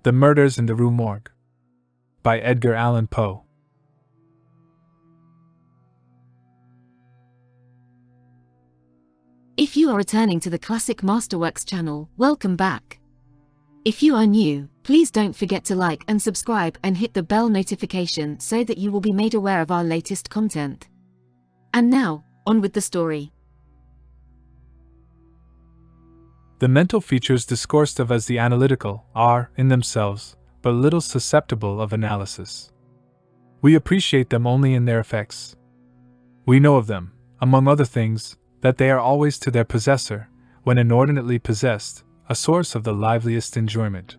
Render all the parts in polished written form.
The Murders in the Rue Morgue by Edgar Allan Poe. If you are returning to the Classic Masterworks channel, welcome back. If you are new, please don't forget to like and subscribe and hit the bell notification so that you will be made aware of our latest content. And now, on with the story. The mental features discoursed of as the analytical are, in themselves, but little susceptible of analysis. We appreciate them only in their effects. We know of them, among other things, that they are always to their possessor, when inordinately possessed, a source of the liveliest enjoyment.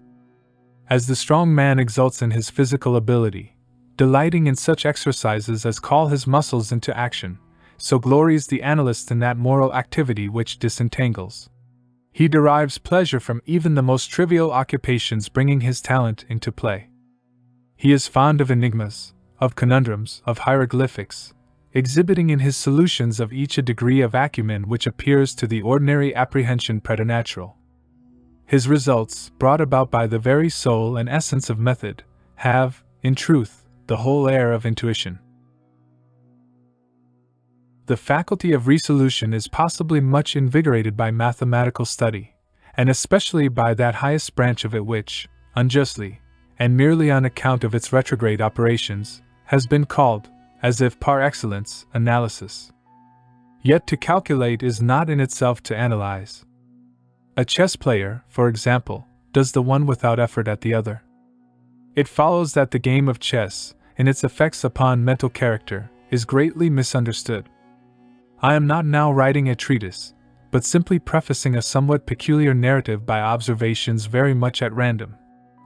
As the strong man exults in his physical ability, delighting in such exercises as call his muscles into action, so glories the analyst in that moral activity which disentangles. He derives pleasure from even the most trivial occupations bringing his talent into play. He is fond of enigmas, of conundrums, of hieroglyphics, exhibiting in his solutions of each a degree of acumen which appears to the ordinary apprehension preternatural. His results, brought about by the very soul and essence of method, have, in truth, the whole air of intuition. The faculty of resolution is possibly much invigorated by mathematical study, and especially by that highest branch of it which, unjustly, and merely on account of its retrograde operations, has been called, as if par excellence, analysis. Yet to calculate is not in itself to analyze. A chess player, for example, does the one without effort at the other. It follows that the game of chess, in its effects upon mental character, is greatly misunderstood. I am not now writing a treatise, but simply prefacing a somewhat peculiar narrative by observations very much at random.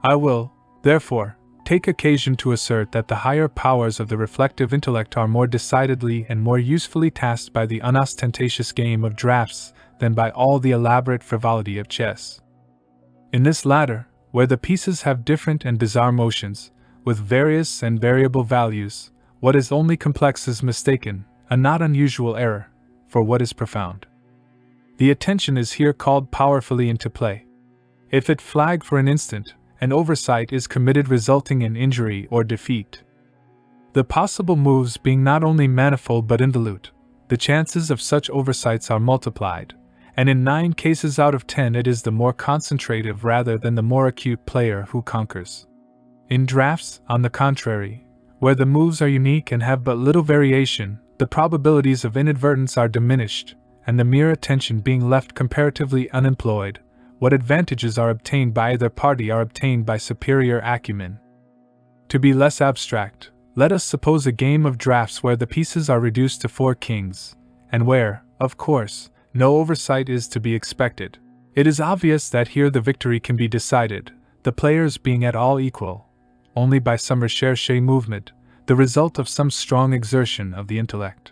I will, therefore, take occasion to assert that the higher powers of the reflective intellect are more decidedly and more usefully tasked by the unostentatious game of draughts than by all the elaborate frivolity of chess. In this latter, where the pieces have different and bizarre motions, with various and variable values, what is only complex is mistaken, a not unusual error, for what is profound. The attention is here called powerfully into play. If it flag for an instant, an oversight is committed resulting in injury or defeat. The possible moves being not only manifold but involute, the chances of such oversights are multiplied, and in 9 cases out of 10 it is the more concentrative rather than the more acute player who conquers. In draughts, on the contrary, where the moves are unique and have but little variation, the probabilities of inadvertence are diminished, and the mere attention being left comparatively unemployed, what advantages are obtained by either party are obtained by superior acumen. To be less abstract, let us suppose a game of draughts where the pieces are reduced to 4 kings, and where, of course, no oversight is to be expected. It is obvious that here the victory can be decided, the players being at all equal, only by some recherche movement, the result of some strong exertion of the intellect.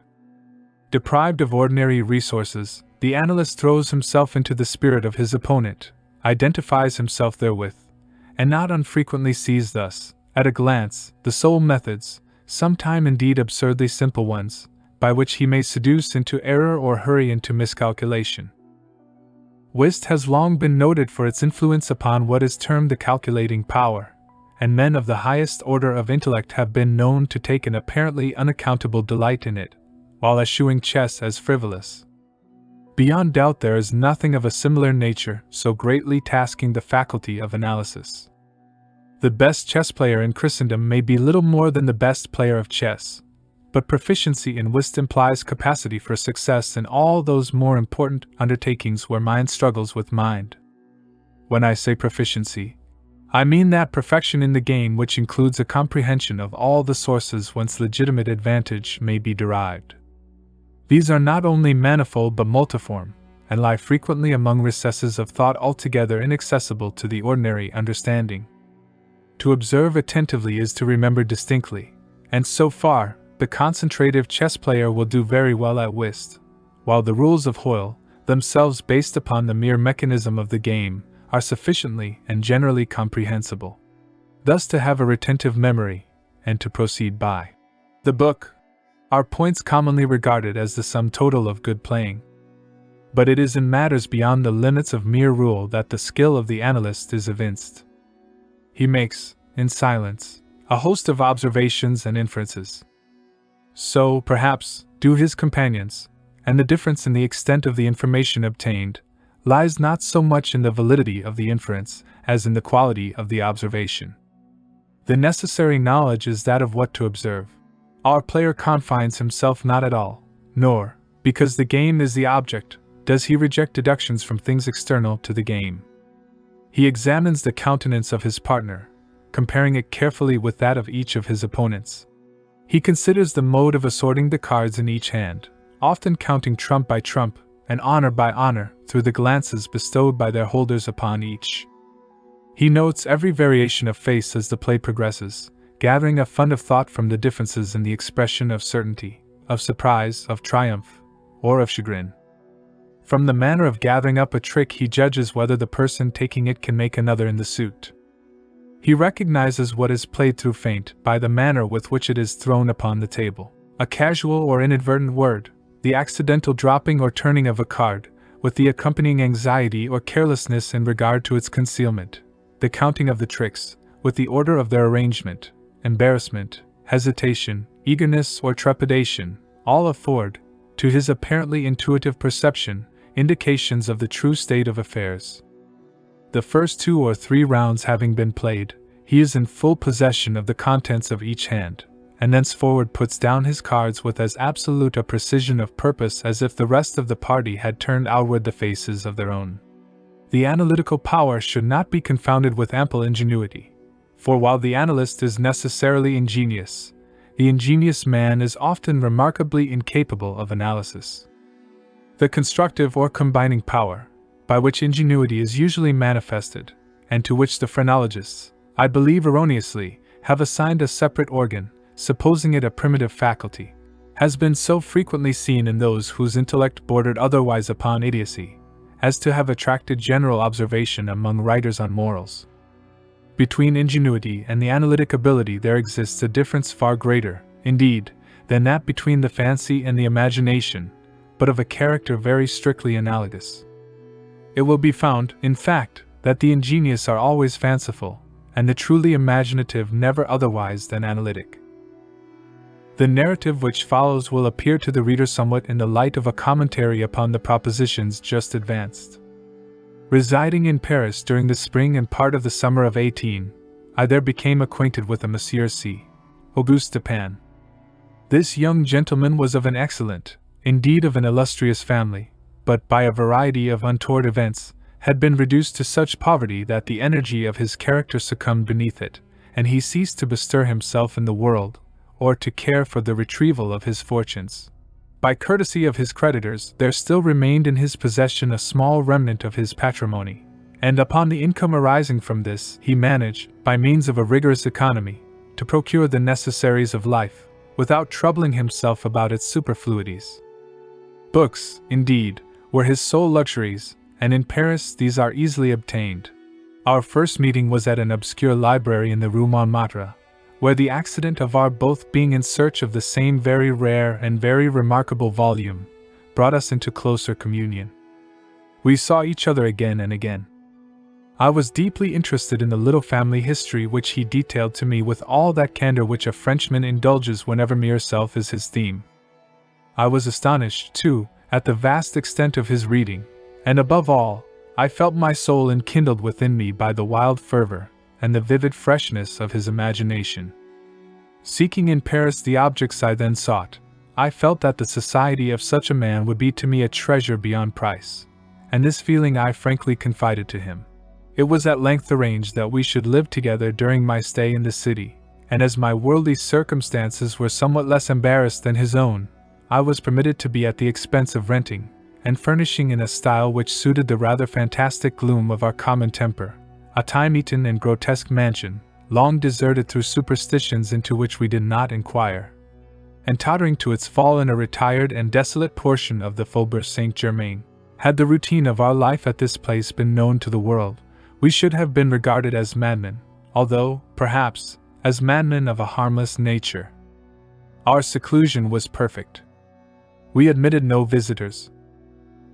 Deprived of ordinary resources, the analyst throws himself into the spirit of his opponent, identifies himself therewith, and not unfrequently sees thus, at a glance, the sole methods, sometime indeed absurdly simple ones, by which he may seduce into error or hurry into miscalculation. Whist has long been noted for its influence upon what is termed the calculating power, and men of the highest order of intellect have been known to take an apparently unaccountable delight in it, while eschewing chess as frivolous. Beyond doubt there is nothing of a similar nature so greatly tasking the faculty of analysis. The best chess player in Christendom may be little more than the best player of chess, but proficiency in whist implies capacity for success in all those more important undertakings where mind struggles with mind. When I say proficiency, I mean that perfection in the game which includes a comprehension of all the sources whence legitimate advantage may be derived. These are not only manifold but multiform, and lie frequently among recesses of thought altogether inaccessible to the ordinary understanding. To observe attentively is to remember distinctly, and so far, the concentrative chess player will do very well at whist, while the rules of Hoyle, themselves based upon the mere mechanism of the game, are sufficiently and generally comprehensible. Thus to have a retentive memory, and to proceed by the book, are points commonly regarded as the sum total of good playing. But it is in matters beyond the limits of mere rule that the skill of the analyst is evinced. he makes, in silence, a host of observations and inferences. So, perhaps, do his companions, and the difference in the extent of the information obtained lies not so much in the validity of the inference as in the quality of the observation. The necessary knowledge is that of what to observe. Our player confines himself not at all, nor, because the game is the object, does he reject deductions from things external to the game. He examines the countenance of his partner, comparing it carefully with that of each of his opponents. He considers the mode of assorting the cards in each hand, often counting trump by trump, and honor by honor, through the glances bestowed by their holders upon each. He notes every variation of face as the play progresses, gathering a fund of thought from the differences in the expression of certainty, of surprise, of triumph, or of chagrin. From the manner of gathering up a trick he judges whether the person taking it can make another in the suit. He recognizes what is played through feint by the manner with which it is thrown upon the table. A casual or inadvertent word, the accidental dropping or turning of a card, with the accompanying anxiety or carelessness in regard to its concealment, the counting of the tricks, with the order of their arrangement, embarrassment, hesitation, eagerness or trepidation, all afford, to his apparently intuitive perception, indications of the true state of affairs. The first 2 or 3 rounds having been played, he is in full possession of the contents of each hand, and thenceforward puts down his cards with as absolute a precision of purpose as if the rest of the party had turned outward the faces of their own. The analytical power should not be confounded with ample ingenuity, for while the analyst is necessarily ingenious, the ingenious man is often remarkably incapable of analysis. The constructive or combining power, by which ingenuity is usually manifested, and to which the phrenologists, I believe erroneously, have assigned a separate organ, supposing it a primitive faculty, has been so frequently seen in those whose intellect bordered otherwise upon idiocy, as to have attracted general observation among writers on morals. Between ingenuity and the analytic ability there exists a difference far greater, indeed, than that between the fancy and the imagination, but of a character very strictly analogous. It will be found, in fact, that the ingenious are always fanciful, and the truly imaginative never otherwise than analytic. The narrative which follows will appear to the reader somewhat in the light of a commentary upon the propositions just advanced. Residing in Paris during the spring and part of the summer of 18, I there became acquainted with a Monsieur C. Auguste Dupin. This young gentleman was of an excellent, indeed of an illustrious family, but by a variety of untoward events, had been reduced to such poverty that the energy of his character succumbed beneath it, and he ceased to bestir himself in the world, or to care for the retrieval of his fortunes. By courtesy of his creditors, there still remained in his possession a small remnant of his patrimony, and upon the income arising from this, he managed, by means of a rigorous economy, to procure the necessaries of life, without troubling himself about its superfluities. Books, indeed, were his sole luxuries, and in Paris these are easily obtained. Our first meeting was at an obscure library in the Rue Morgue, where the accident of our both being in search of the same very rare and very remarkable volume brought us into closer communion. We saw each other again and again. I was deeply interested in the little family history which he detailed to me with all that candor which a Frenchman indulges whenever mere self is his theme. I was astonished, too, at the vast extent of his reading, and above all, I felt my soul enkindled within me by the wild fervor and the vivid freshness of his imagination. Seeking in Paris the objects I then sought, I felt that the society of such a man would be to me a treasure beyond price, and this feeling I frankly confided to him. It was at length arranged that we should live together during my stay in the city, and as my worldly circumstances were somewhat less embarrassed than his own, I was permitted to be at the expense of renting and furnishing in a style which suited the rather fantastic gloom of our common temper, a time-eaten and grotesque mansion, long deserted through superstitions into which we did not inquire, and tottering to its fall in a retired and desolate portion of the Faubourg Saint-Germain. Had the routine of our life at this place been known to the world, we should have been regarded as madmen, although, perhaps, as madmen of a harmless nature. Our seclusion was perfect. We admitted no visitors.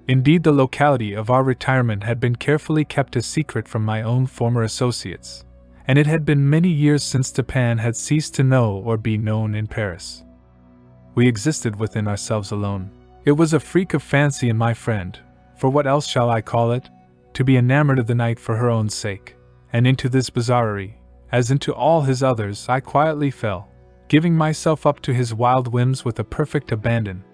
Indeed, the locality of our retirement had been carefully kept a secret from my own former associates, and it had been many years since Dupin had ceased to know or be known in Paris. We existed within ourselves alone. It was a freak of fancy in my friend, for what else shall I call it, to be enamored of the night for her own sake, and into this bizarrerie, as into all his others, I quietly fell, giving myself up to his wild whims with a perfect abandon.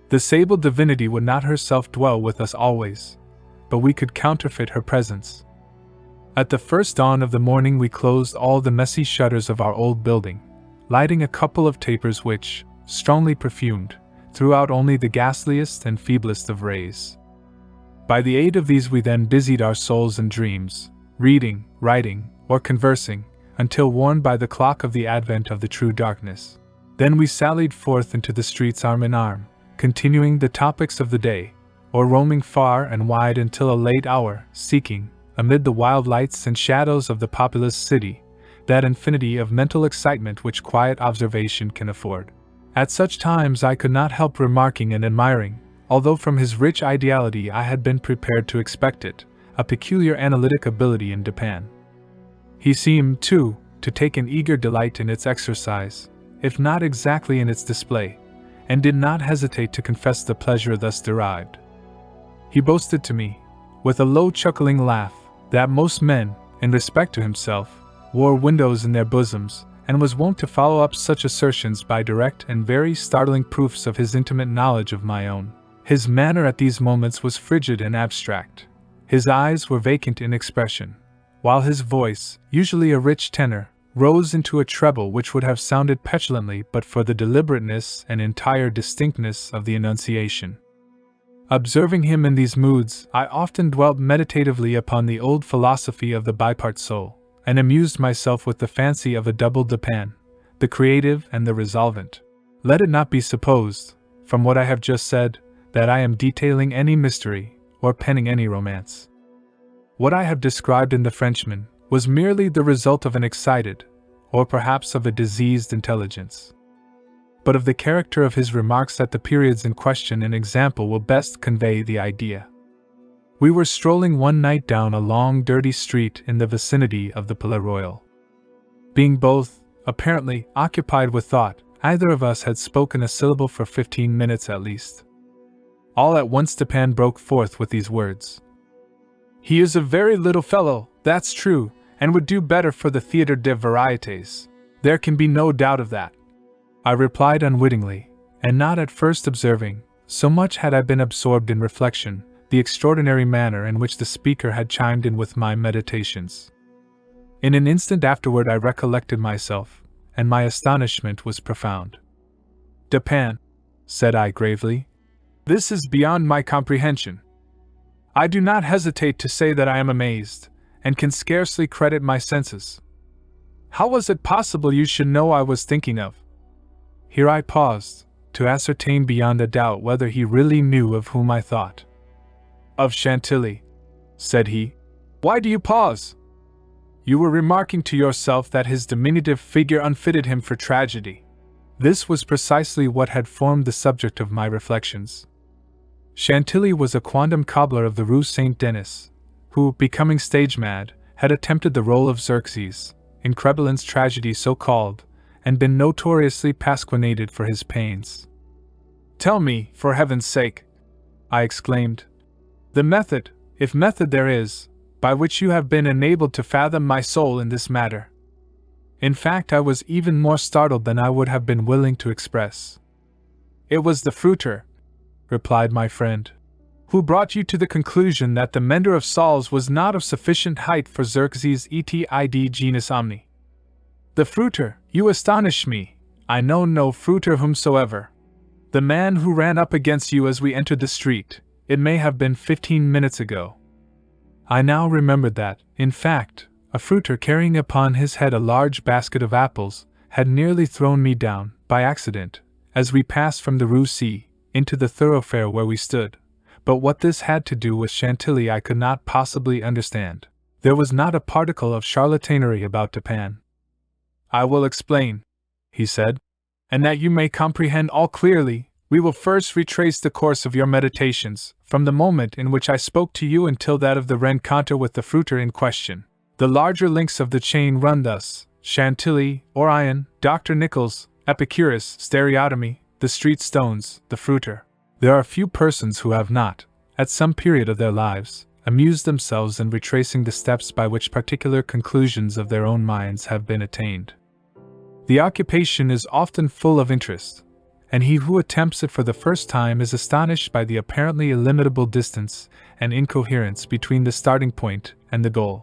The sable divinity would not herself dwell with us always, but we could counterfeit her presence. At the first dawn of the morning we closed all the messy shutters of our old building, lighting a couple of tapers which, strongly perfumed, threw out only the ghastliest and feeblest of rays. By the aid of these we then busied our souls in dreams, reading, writing, or conversing, until warned by the clock of the advent of the true darkness. Then we sallied forth into the streets arm in arm, continuing the topics of the day, or roaming far and wide until a late hour, seeking, amid the wild lights and shadows of the populous city, that infinity of mental excitement which quiet observation can afford. At such times I could not help remarking and admiring, although from his rich ideality I had been prepared to expect it, a peculiar analytic ability in Dupin. He seemed, too, to take an eager delight in its exercise, if not exactly in its display, and did not hesitate to confess the pleasure thus derived. He boasted to me, with a low chuckling laugh, that most men, in respect to himself, wore windows in their bosoms, and was wont to follow up such assertions by direct and very startling proofs of his intimate knowledge of my own. His manner at these moments was frigid and abstract. His eyes were vacant in expression, while his voice, usually a rich tenor, rose into a treble which would have sounded petulantly but for the deliberateness and entire distinctness of the enunciation. Observing him in these moods, I often dwelt meditatively upon the old philosophy of the bipart soul, and amused myself with the fancy of a double Dupin, the creative and the resolvent. Let it not be supposed, from what I have just said, that I am detailing any mystery, or penning any romance. What I have described in The Frenchman was merely the result of an excited, or perhaps of a diseased intelligence. But of the character of his remarks at the periods in question an example will best convey the idea. We were strolling one night down a long dirty street in the vicinity of the Palais Royal. Being both, apparently, occupied with thought, either of us had spoken a syllable for 15 minutes at least. All at once Dupin broke forth with these words. "He is a very little fellow, that's true, and would do better for the Theatre des Varietés. There can be no doubt of that." I replied unwittingly, and not at first observing, so much had I been absorbed in reflection, the extraordinary manner in which the speaker had chimed in with my meditations. In an instant afterward I recollected myself, and my astonishment was profound. "Dupin," said I gravely, "this is beyond my comprehension. I do not hesitate to say that I am amazed, and can scarcely credit my senses. How was it possible you should know I was thinking of?" Here I paused, to ascertain beyond a doubt whether he really knew of whom I thought. "Of Chantilly," said he. "Why do you pause?" "You were remarking to yourself that his diminutive figure unfitted him for tragedy." This was precisely what had formed the subject of my reflections. Chantilly was a quondam cobbler of the Rue Saint-Denis, who, becoming stage-mad, had attempted the role of Xerxes, in Crebellin's tragedy so called, and been notoriously pasquinated for his pains. "Tell me, for heaven's sake," I exclaimed, "the method, if method there is, by which you have been enabled to fathom my soul in this matter." In fact, I was even more startled than I would have been willing to express. "It was the fruiter," replied my friend, "who brought you to the conclusion that the mender of sauls was not of sufficient height for Xerxes et genus omni." "The fruiter, you astonish me. I know no fruiter whomsoever." "The man who ran up against you as we entered the street. It may have been 15 minutes ago." I now remembered that, in fact, a fruiter carrying upon his head a large basket of apples had nearly thrown me down, by accident, as we passed from the Rue C, into the thoroughfare where we stood. But what this had to do with Chantilly I could not possibly understand. There was not a particle of charlatanerie about Dupin. "I will explain," he said, "and that you may comprehend all clearly, we will first retrace the course of your meditations, from the moment in which I spoke to you until that of the rencontre with the fruiter in question. The larger links of the chain run thus: Chantilly, Orion, Dr. Nichols, Epicurus, stereotomy, the street stones, the fruiter. There are few persons who have not, at some period of their lives, amused themselves in retracing the steps by which particular conclusions of their own minds have been attained. The occupation is often full of interest, and he who attempts it for the first time is astonished by the apparently illimitable distance and incoherence between the starting point and the goal.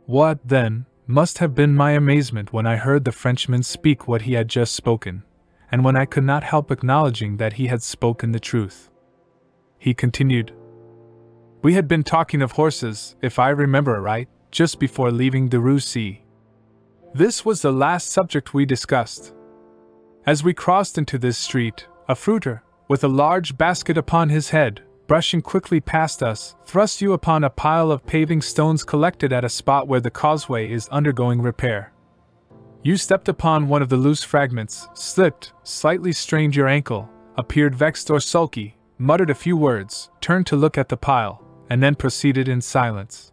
What, then, must have been my amazement when I heard the Frenchman speak what he had just spoken, and when I could not help acknowledging that he had spoken the truth. He continued, "We had been talking of horses, if I remember right, just before leaving the Rue C. This was the last subject we discussed. As we crossed into this street, a fruiter, with a large basket upon his head, brushing quickly past us, thrust you upon a pile of paving stones collected at a spot where the causeway is undergoing repair. You stepped upon one of the loose fragments, slipped, slightly strained your ankle, appeared vexed or sulky, muttered a few words, turned to look at the pile, and then proceeded in silence.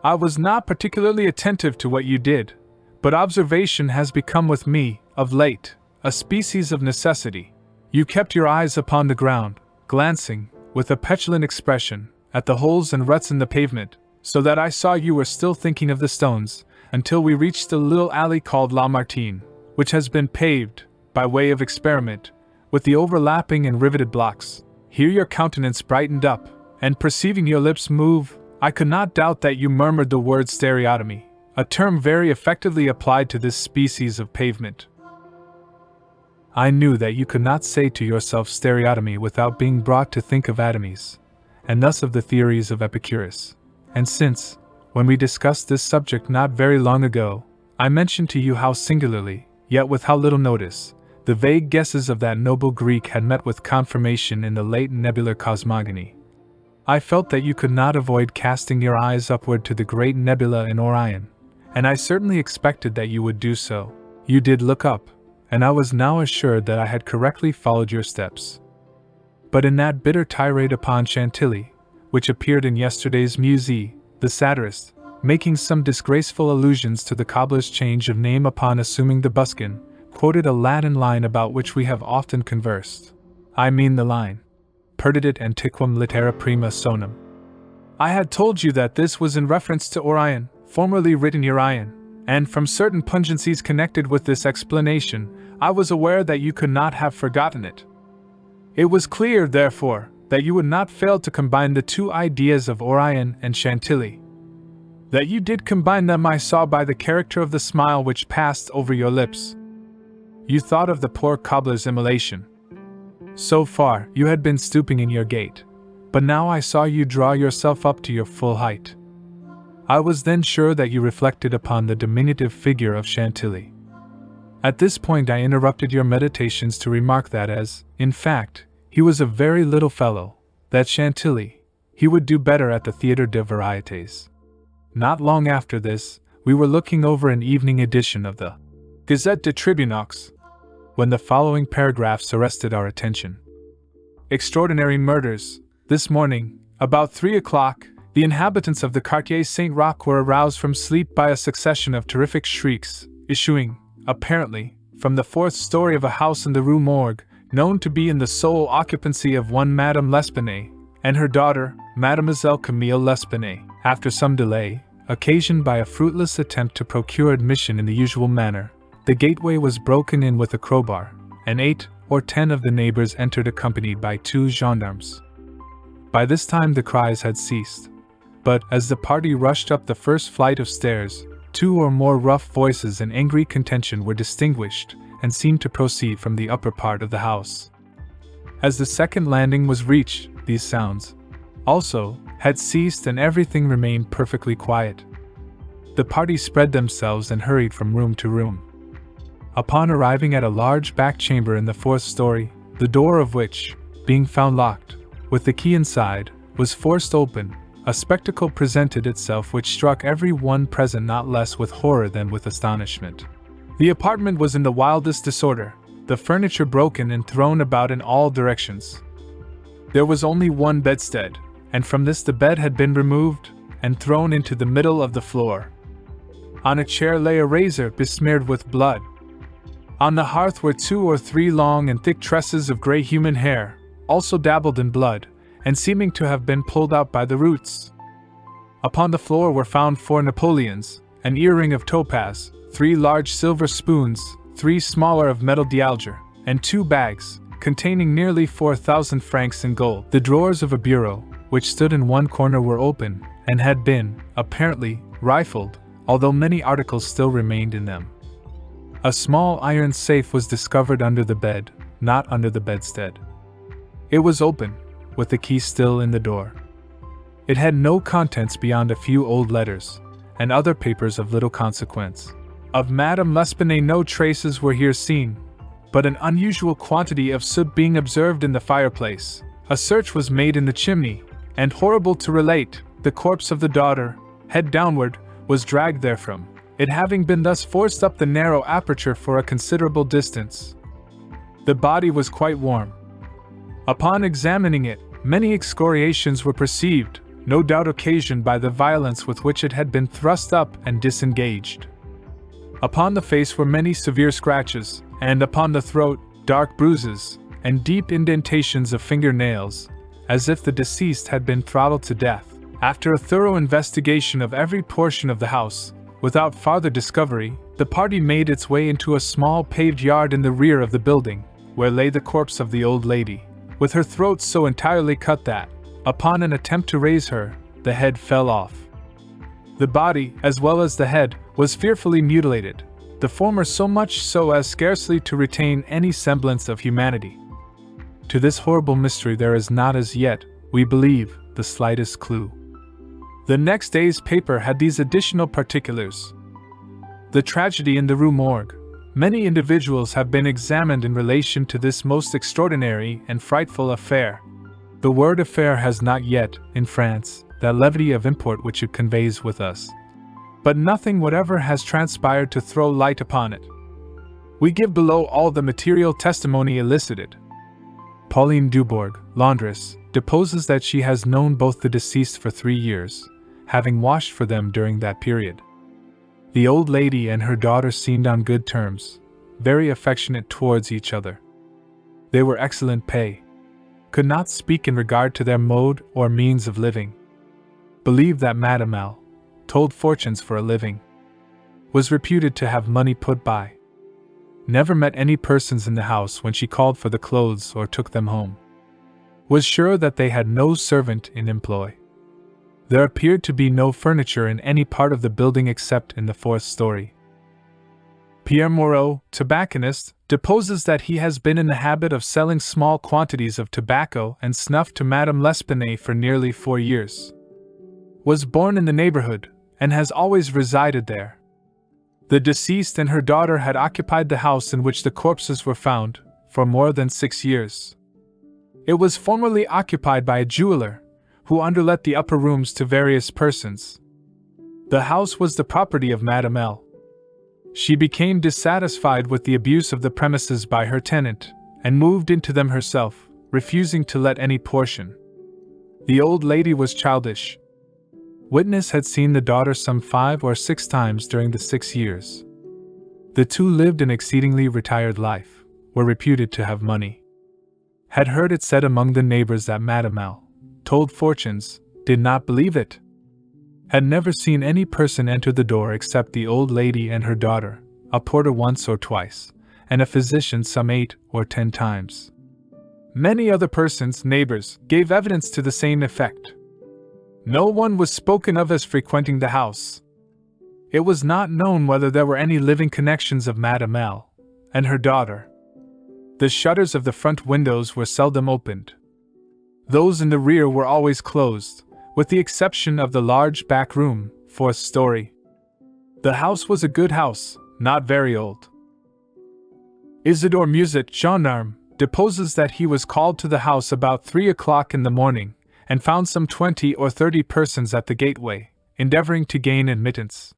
I was not particularly attentive to what you did, but observation has become with me, of late, a species of necessity. You kept your eyes upon the ground, glancing, with a petulant expression, at the holes and ruts in the pavement, so that I saw you were still thinking of the stones, until we reached a little alley called La Martine, which has been paved, by way of experiment, with the overlapping and riveted blocks. Here your countenance brightened up, and perceiving your lips move, I could not doubt that you murmured the word stereotomy, a term very effectively applied to this species of pavement. I knew that you could not say to yourself stereotomy without being brought to think of atomies, and thus of the theories of Epicurus. And since, when we discussed this subject not very long ago, I mentioned to you how singularly, yet with how little notice, the vague guesses of that noble Greek had met with confirmation in the late nebular cosmogony, I felt that you could not avoid casting your eyes upward to the great nebula in Orion, and I certainly expected that you would do so. You did look up, and I was now assured that I had correctly followed your steps. But in that bitter tirade upon Chantilly, which appeared in yesterday's Musée, the satirist, making some disgraceful allusions to the cobbler's change of name upon assuming the buskin, quoted a Latin line about which we have often conversed. I mean the line, "Perdidit antiquum litera prima sonum." I had told you that this was in reference to Orion, formerly written Urion, and from certain pungencies connected with this explanation, I was aware that you could not have forgotten it. It was clear, therefore, that you would not fail to combine the two ideas of Orion and Chantilly. That you did combine them I saw by the character of the smile which passed over your lips. You thought of the poor cobbler's immolation. So far, you had been stooping in your gait, but now I saw you draw yourself up to your full height. I was then sure that you reflected upon the diminutive figure of Chantilly. At this point I interrupted your meditations to remark that as, in fact, he was a very little fellow, that Chantilly, he would do better at the Theatre des Varietés. Not long after this, we were looking over an evening edition of the Gazette des Tribunaux, when the following paragraphs arrested our attention. Extraordinary murders. This morning, about 3 o'clock, the inhabitants of the Quartier Saint-Roch were aroused from sleep by a succession of terrific shrieks, issuing, apparently, from the 4th story of a house in the Rue Morgue, known to be in the sole occupancy of one Madame L'Espanaye, and her daughter, Mademoiselle Camille L'Espanaye. After some delay, occasioned by a fruitless attempt to procure admission in the usual manner, the gateway was broken in with a crowbar, and 8 or 10 of the neighbors entered accompanied by 2 gendarmes. By this time the cries had ceased, but as the party rushed up the first flight of stairs, 2 or more rough voices in angry contention were distinguished, and seemed to proceed from the upper part of the house. As the second landing was reached, these sounds, also, had ceased and everything remained perfectly quiet. The party spread themselves and hurried from room to room. Upon arriving at a large back chamber in the 4th story, the door of which, being found locked, with the key inside, was forced open, a spectacle presented itself which struck every one present not less with horror than with astonishment. The apartment was in the wildest disorder, the furniture broken and thrown about in all directions. There was only one bedstead, and from this the bed had been removed, and thrown into the middle of the floor. On a chair lay a razor besmeared with blood. On the hearth were 2 or 3 long and thick tresses of gray human hair, also dabbled in blood, and seeming to have been pulled out by the roots. Upon the floor were found 4 Napoleons, an earring of topaz, 3 large silver spoons, 3 smaller of metal d'Alger, and 2 bags, containing nearly 4,000 francs in gold. The drawers of a bureau, which stood in one corner, were open, and had been, apparently, rifled, although many articles still remained in them. A small iron safe was discovered under the bed, not under the bedstead. It was open, with the key still in the door. It had no contents beyond a few old letters, and other papers of little consequence. Of Madame L'Espanaye no traces were here seen, but an unusual quantity of soot being observed in the fireplace. A search was made in the chimney, and horrible to relate, the corpse of the daughter, head downward, was dragged therefrom, it having been thus forced up the narrow aperture for a considerable distance. The body was quite warm. Upon examining it, many excoriations were perceived, no doubt occasioned by the violence with which it had been thrust up and disengaged. Upon the face were many severe scratches, and upon the throat, dark bruises, and deep indentations of fingernails, as if the deceased had been throttled to death. After a thorough investigation of every portion of the house, without farther discovery, the party made its way into a small paved yard in the rear of the building, where lay the corpse of the old lady, with her throat so entirely cut that, upon an attempt to raise her, the head fell off. The body, as well as the head, was fearfully mutilated, the former so much so as scarcely to retain any semblance of humanity. To this horrible mystery there is not as yet, we believe, the slightest clue. The next day's paper had these additional particulars. The tragedy in the Rue Morgue. Many individuals have been examined in relation to this most extraordinary and frightful affair. The word affair has not yet, in France, that levity of import which it conveys with us. But nothing whatever has transpired to throw light upon it. We give below all the material testimony elicited. Pauline Dubourg, laundress, deposes that she has known both the deceased for 3 years, having washed for them during that period. The old lady and her daughter seemed on good terms, very affectionate towards each other. They were excellent pay. Could not speak in regard to their mode or means of living. Believed that Madame L. told fortunes for a living. Was reputed to have money put by. Never met any persons in the house when she called for the clothes or took them home. Was sure that they had no servant in employ. There appeared to be no furniture in any part of the building except in the 4th story. Pierre Moreau, tobacconist, deposes that he has been in the habit of selling small quantities of tobacco and snuff to Madame L'Espanaye for nearly 4 years. Was born in the neighborhood, and has always resided there. The deceased and her daughter had occupied the house in which the corpses were found, for more than 6 years. It was formerly occupied by a jeweler, who underlet the upper rooms to various persons. The house was the property of Madame L. She became dissatisfied with the abuse of the premises by her tenant, and moved into them herself, refusing to let any portion. The old lady was childish. Witness had seen the daughter some 5 or 6 times during the 6 years. The two lived an exceedingly retired life, were reputed to have money. Had heard it said among the neighbors that Madame L. told fortunes, did not believe it. Had never seen any person enter the door except the old lady and her daughter, a porter once or twice, and a physician some 8 or 10 times. Many other persons, neighbors, gave evidence to the same effect. No one was spoken of as frequenting the house. It was not known whether there were any living connections of Madame L. and her daughter. The shutters of the front windows were seldom opened. Those in the rear were always closed, with the exception of the large back room, 4th story. The house was a good house, not very old. Isidore Musat, gendarme, deposes that he was called to the house about 3 o'clock in the morning, and found some 20 or 30 persons at the gateway, endeavoring to gain admittance.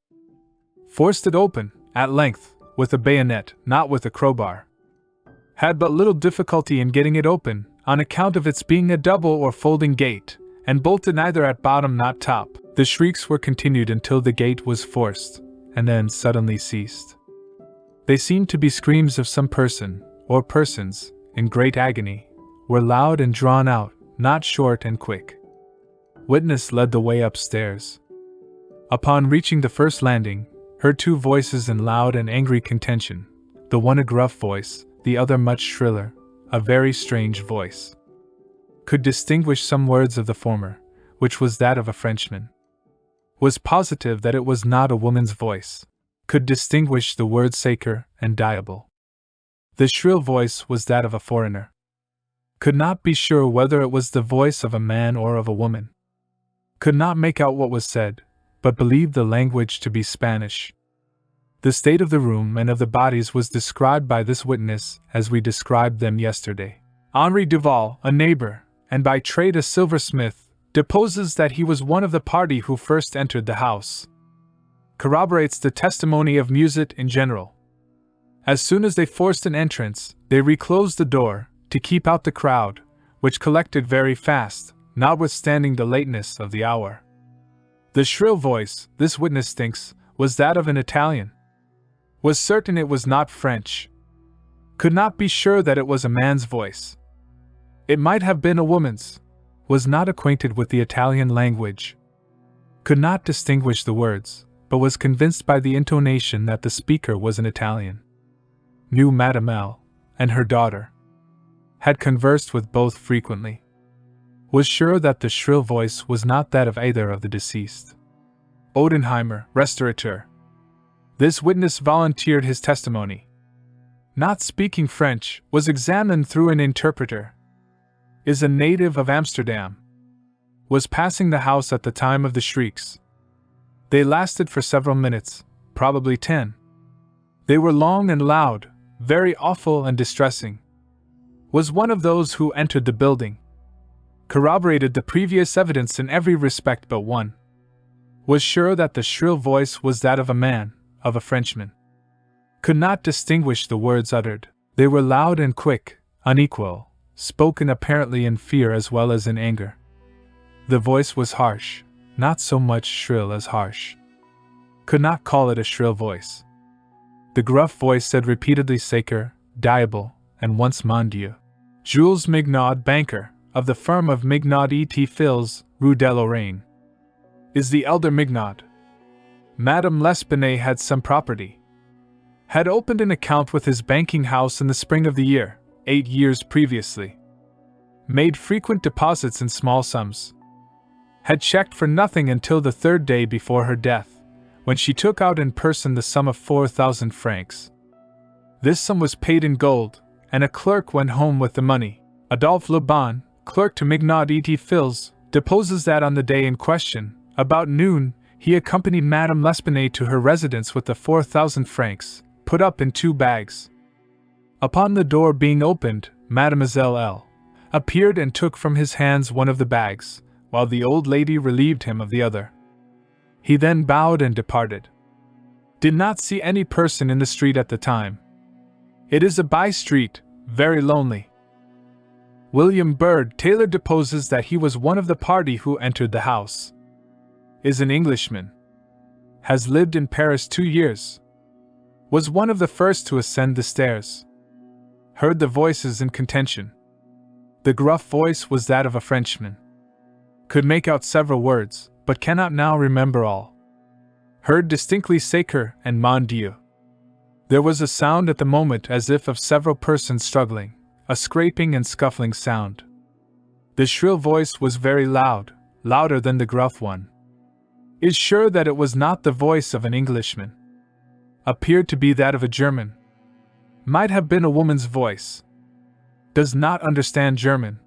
Forced it open, at length, with a bayonet, not with a crowbar. Had but little difficulty in getting it open, on account of its being a double or folding gate, and bolted neither at bottom nor top. The shrieks were continued until the gate was forced, and then suddenly ceased. They seemed to be screams of some person, or persons, in great agony, were loud and drawn out, not short and quick. Witness led the way upstairs. Upon reaching the first landing, heard two voices in loud and angry contention, the one a gruff voice, the other much shriller, a very strange voice. Could distinguish some words of the former, which was that of a Frenchman. Was positive that it was not a woman's voice. Could distinguish the words sacre and diable. The shrill voice was that of a foreigner. Could not be sure whether it was the voice of a man or of a woman. Could not make out what was said, but believed the language to be Spanish. The state of the room and of the bodies was described by this witness as we described them yesterday. Henri Duval, a neighbor, and by trade a silversmith, deposes that he was one of the party who first entered the house. Corroborates the testimony of Musette in general. As soon as they forced an entrance, they reclosed the door, to keep out the crowd, which collected very fast, notwithstanding the lateness of the hour. The shrill voice, this witness thinks, was that of an Italian. Was certain it was not French. Could not be sure that it was a man's voice. It might have been a woman's. Was not acquainted with the Italian language. Could not distinguish the words, but was convinced by the intonation that the speaker was an Italian. Knew Madame L. and her daughter. Had conversed with both frequently. Was sure that the shrill voice was not that of either of the deceased. Odenheimer, restaurateur. This witness volunteered his testimony. Not speaking French, was examined through an interpreter. Is a native of Amsterdam. Was passing the house at the time of the shrieks. They lasted for several minutes, probably 10. They were long and loud, very awful and distressing. Was one of those who entered the building. Corroborated the previous evidence in every respect but one. Was sure that the shrill voice was that of a man, of a Frenchman. Could not distinguish the words uttered. They were loud and quick, unequal, spoken apparently in fear as well as in anger. The voice was harsh, not so much shrill as harsh. Could not call it a shrill voice. The gruff voice said repeatedly sacre, diable, and once mon Dieu. Jules Mignaud, banker, of the firm of Mignaud et Fils, Rue de Lorraine. Is the elder Mignaud. Madame L'Espanaye had some property. Had opened an account with his banking house in the spring of the year, 8 years previously. Made frequent deposits in small sums. Had checked for nothing until the 3rd day before her death, when she took out in person the sum of 4,000 francs. This sum was paid in gold, and a clerk went home with the money. Adolphe Lebon, clerk to Mignaud et Fils, deposes that on the day in question, about noon, he accompanied Madame L'Espanaye to her residence with the 4,000 francs, put up in 2 bags. Upon the door being opened, Mademoiselle L. appeared and took from his hands one of the bags, while the old lady relieved him of the other. He then bowed and departed. Did not see any person in the street at the time. It is a by-street, very lonely. William Bird Taylor deposes that he was one of the party who entered the house. Is an Englishman. Has lived in Paris 2 years. Was one of the first to ascend the stairs. Heard the voices in contention. The gruff voice was that of a Frenchman. Could make out several words, but cannot now remember all. Heard distinctly sacre and mon Dieu. There was a sound at the moment as if of several persons struggling, a scraping and scuffling sound. The shrill voice was very loud, louder than the gruff one. Is sure that it was not the voice of an Englishman. Appeared to be that of a German. Might have been a woman's voice. Does not understand German.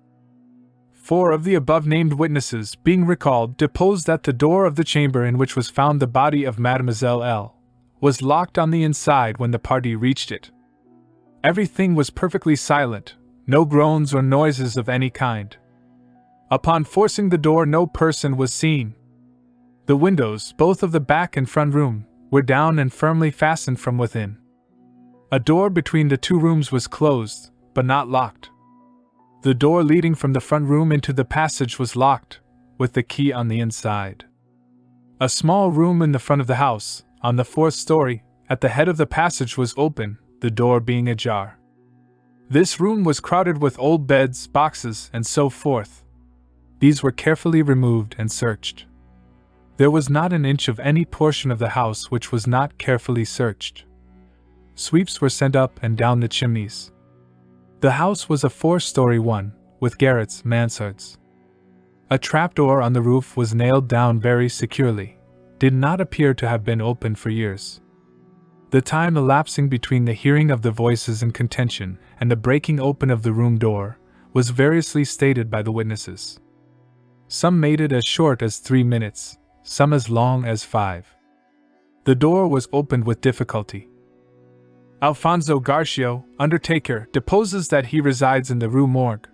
4 of the above-named witnesses, being recalled, deposed that the door of the chamber in which was found the body of Mademoiselle L. was locked on the inside when the party reached it. Everything was perfectly silent, no groans or noises of any kind. Upon forcing the door, no person was seen. The windows, both of the back and front room, were down and firmly fastened from within. A door between the 2 rooms was closed, but not locked. The door leading from the front room into the passage was locked, with the key on the inside. A small room in the front of the house, on the fourth story, at the head of the passage was open, the door being ajar. This room was crowded with old beds, boxes, and so forth. These were carefully removed and searched. There was not an inch of any portion of the house which was not carefully searched. Sweeps were sent up and down the chimneys. The house was a 4-story one, with garrets, mansards. A trapdoor on the roof was nailed down very securely, did not appear to have been opened for years. The time elapsing between the hearing of the voices in contention and the breaking open of the room door was variously stated by the witnesses. Some made it as short as 3 minutes, some as long as 5. The door was opened with difficulty. Alfonso Garcio, undertaker, deposes that he resides in the Rue Morgue.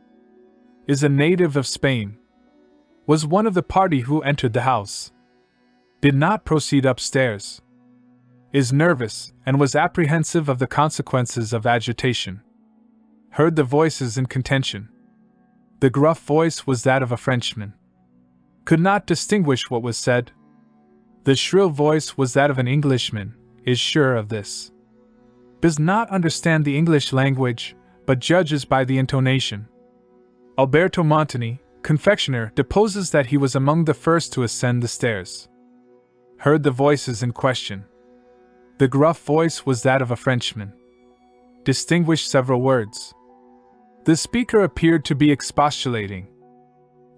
Is a native of Spain. Was one of the party who entered the house. Did not proceed upstairs. Is nervous, and was apprehensive of the consequences of agitation. Heard the voices in contention. The gruff voice was that of a Frenchman. Could not distinguish what was said. The shrill voice was that of an Englishman, is sure of this. Does not understand the English language, but judges by the intonation. Alberto Montani, confectioner, deposes that he was among the first to ascend the stairs. Heard the voices in question. The gruff voice was that of a Frenchman. Distinguished several words. The speaker appeared to be expostulating.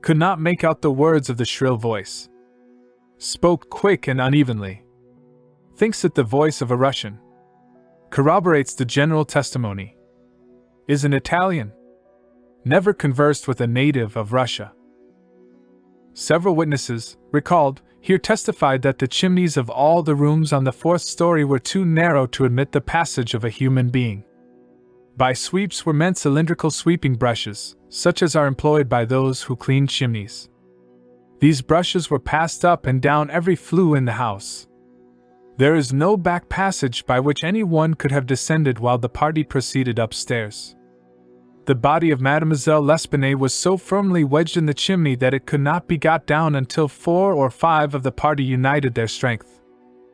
Could not make out the words of the shrill voice. Spoke quick and unevenly. Thinks it the voice of a Russian. Corroborates the general testimony. Is an Italian. Never conversed with a native of Russia. Several witnesses, recalled, here testified that the chimneys of all the rooms on the 4th story were too narrow to admit the passage of a human being. By sweeps were meant cylindrical sweeping brushes, such as are employed by those who clean chimneys. These brushes were passed up and down every flue in the house. There is no back passage by which any one could have descended while the party proceeded upstairs. The body of Mademoiselle L'Espanaye was so firmly wedged in the chimney that it could not be got down until 4 or 5 of the party united their strength.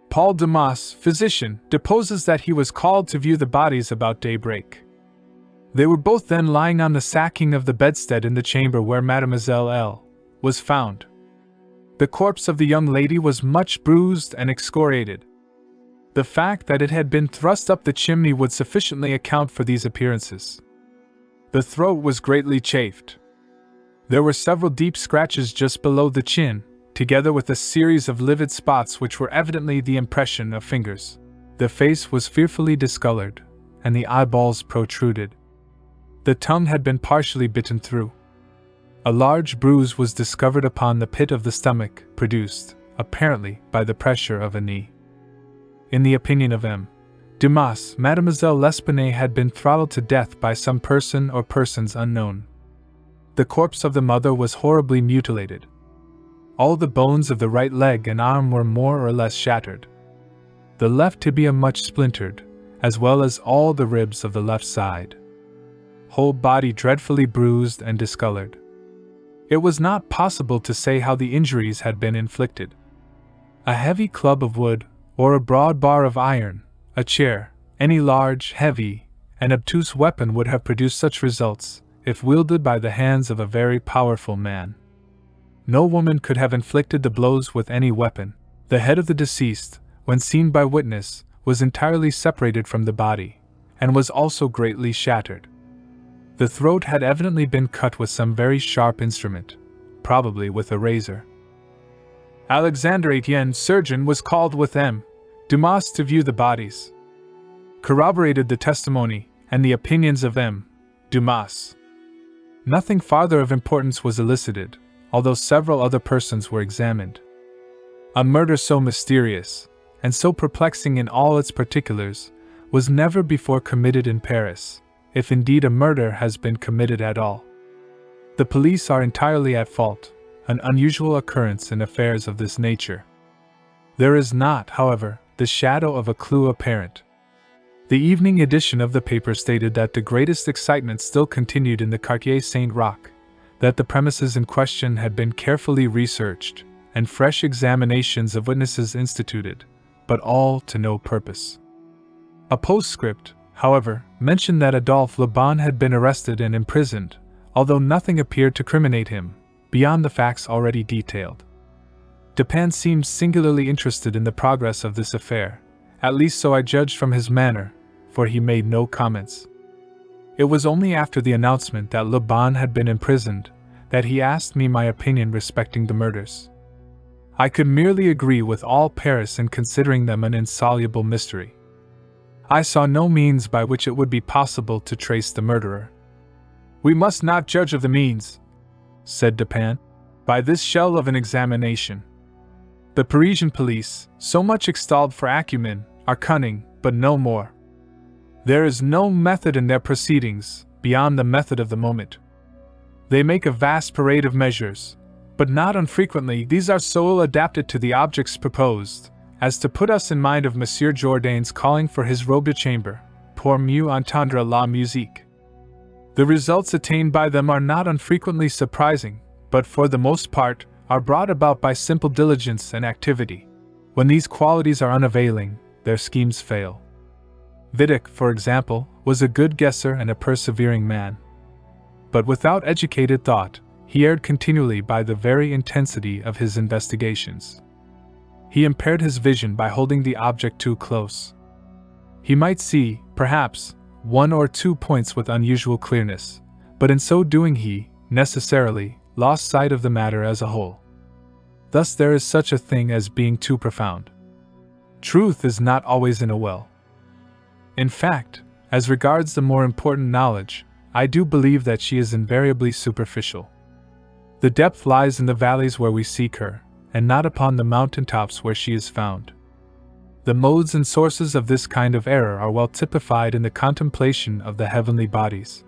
Paul Dumas, physician, deposes that he was called to view the bodies about daybreak. They were both then lying on the sacking of the bedstead in the chamber where Mademoiselle L. was found. The corpse of the young lady was much bruised and excoriated. The fact that it had been thrust up the chimney would sufficiently account for these appearances. The throat was greatly chafed. There were several deep scratches just below the chin, together with a series of livid spots which were evidently the impression of fingers. The face was fearfully discolored, and the eyeballs protruded. The tongue had been partially bitten through. A large bruise was discovered upon the pit of the stomach, produced, apparently, by the pressure of a knee. In the opinion of M. Dumas, Mademoiselle L'Espanaye had been throttled to death by some person or persons unknown. The corpse of the mother was horribly mutilated. All the bones of the right leg and arm were more or less shattered. The left tibia much splintered, as well as all the ribs of the left side. Whole body dreadfully bruised and discolored. It was not possible to say how the injuries had been inflicted. A heavy club of wood, or a broad bar of iron, a chair, any large, heavy, and obtuse weapon would have produced such results, if wielded by the hands of a very powerful man. No woman could have inflicted the blows with any weapon. The head of the deceased, when seen by witness, was entirely separated from the body, and was also greatly shattered. The throat had evidently been cut with some very sharp instrument, probably with a razor. Alexandre Etienne, surgeon, was called with M. Dumas to view the bodies. Corroborated the testimony and the opinions of M. Dumas. Nothing farther of importance was elicited, although several other persons were examined. A murder so mysterious, and so perplexing in all its particulars, was never before committed in Paris, if indeed a murder has been committed at all. The police are entirely at fault, an unusual occurrence in affairs of this nature. There is not, however, the shadow of a clue apparent. The evening edition of the paper stated that the greatest excitement still continued in the Quartier Saint-Roch, that the premises in question had been carefully researched, and fresh examinations of witnesses instituted, but all to no purpose. A postscript, however, mentioned that Adolphe Le Bon had been arrested and imprisoned, although nothing appeared to criminate him, beyond the facts already detailed. Dupin seemed singularly interested in the progress of this affair, at least so I judged from his manner, for he made no comments. It was only after the announcement that Le Bon had been imprisoned that he asked me my opinion respecting the murders. I could merely agree with all Paris in considering them an insoluble mystery. I saw no means by which it would be possible to trace the murderer. "We must not judge of the means," said Dupin, "by this shell of an examination. The Parisian police, so much extolled for acumen, are cunning, but no more. There is no method in their proceedings, beyond the method of the moment. They make a vast parade of measures, but not unfrequently these are so ill adapted to the objects proposed, as to put us in mind of Monsieur Jourdain's calling for his robe de chambre, pour mieux entendre la musique. The results attained by them are not unfrequently surprising, but for the most part are brought about by simple diligence and activity. When these qualities are unavailing, their schemes fail. Vidocq, for example, was a good guesser and a persevering man. But without educated thought, he erred continually by the very intensity of his investigations. He impaired his vision by holding the object too close. He might see, perhaps, 1 or 2 points with unusual clearness, but in so doing he, necessarily, lost sight of the matter as a whole. Thus there is such a thing as being too profound. Truth is not always in a well. In fact, as regards the more important knowledge, I do believe that she is invariably superficial. The depth lies in the valleys where we seek her, and not upon the mountain tops where she is found. The modes and sources of this kind of error are well typified in the contemplation of the heavenly bodies.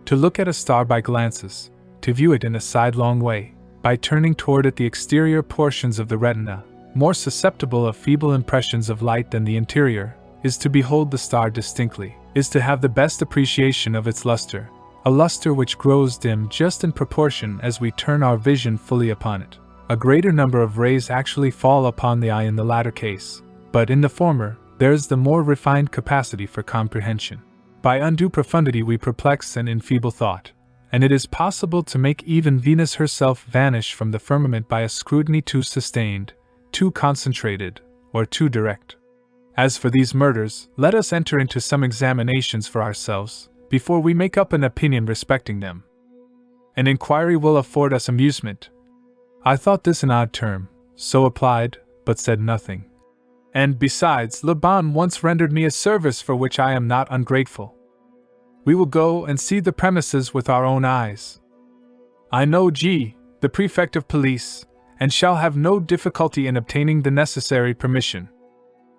To look at a star by glances, to view it in a sidelong way, by turning toward it the exterior portions of the retina, more susceptible of feeble impressions of light than the interior, is to behold the star distinctly, is to have the best appreciation of its luster, a luster which grows dim just in proportion as we turn our vision fully upon it. A greater number of rays actually fall upon the eye in the latter case, but in the former, there is the more refined capacity for comprehension. By undue profundity we perplex and enfeeble thought, and it is possible to make even Venus herself vanish from the firmament by a scrutiny too sustained, too concentrated, or too direct. As for these murders, let us enter into some examinations for ourselves, before we make up an opinion respecting them. An inquiry will afford us amusement. I thought this an odd term, so applied, but said nothing. And besides, Le Bon once rendered me a service for which I am not ungrateful. We will go and see the premises with our own eyes. I know G, the prefect of police, and shall have no difficulty in obtaining the necessary permission.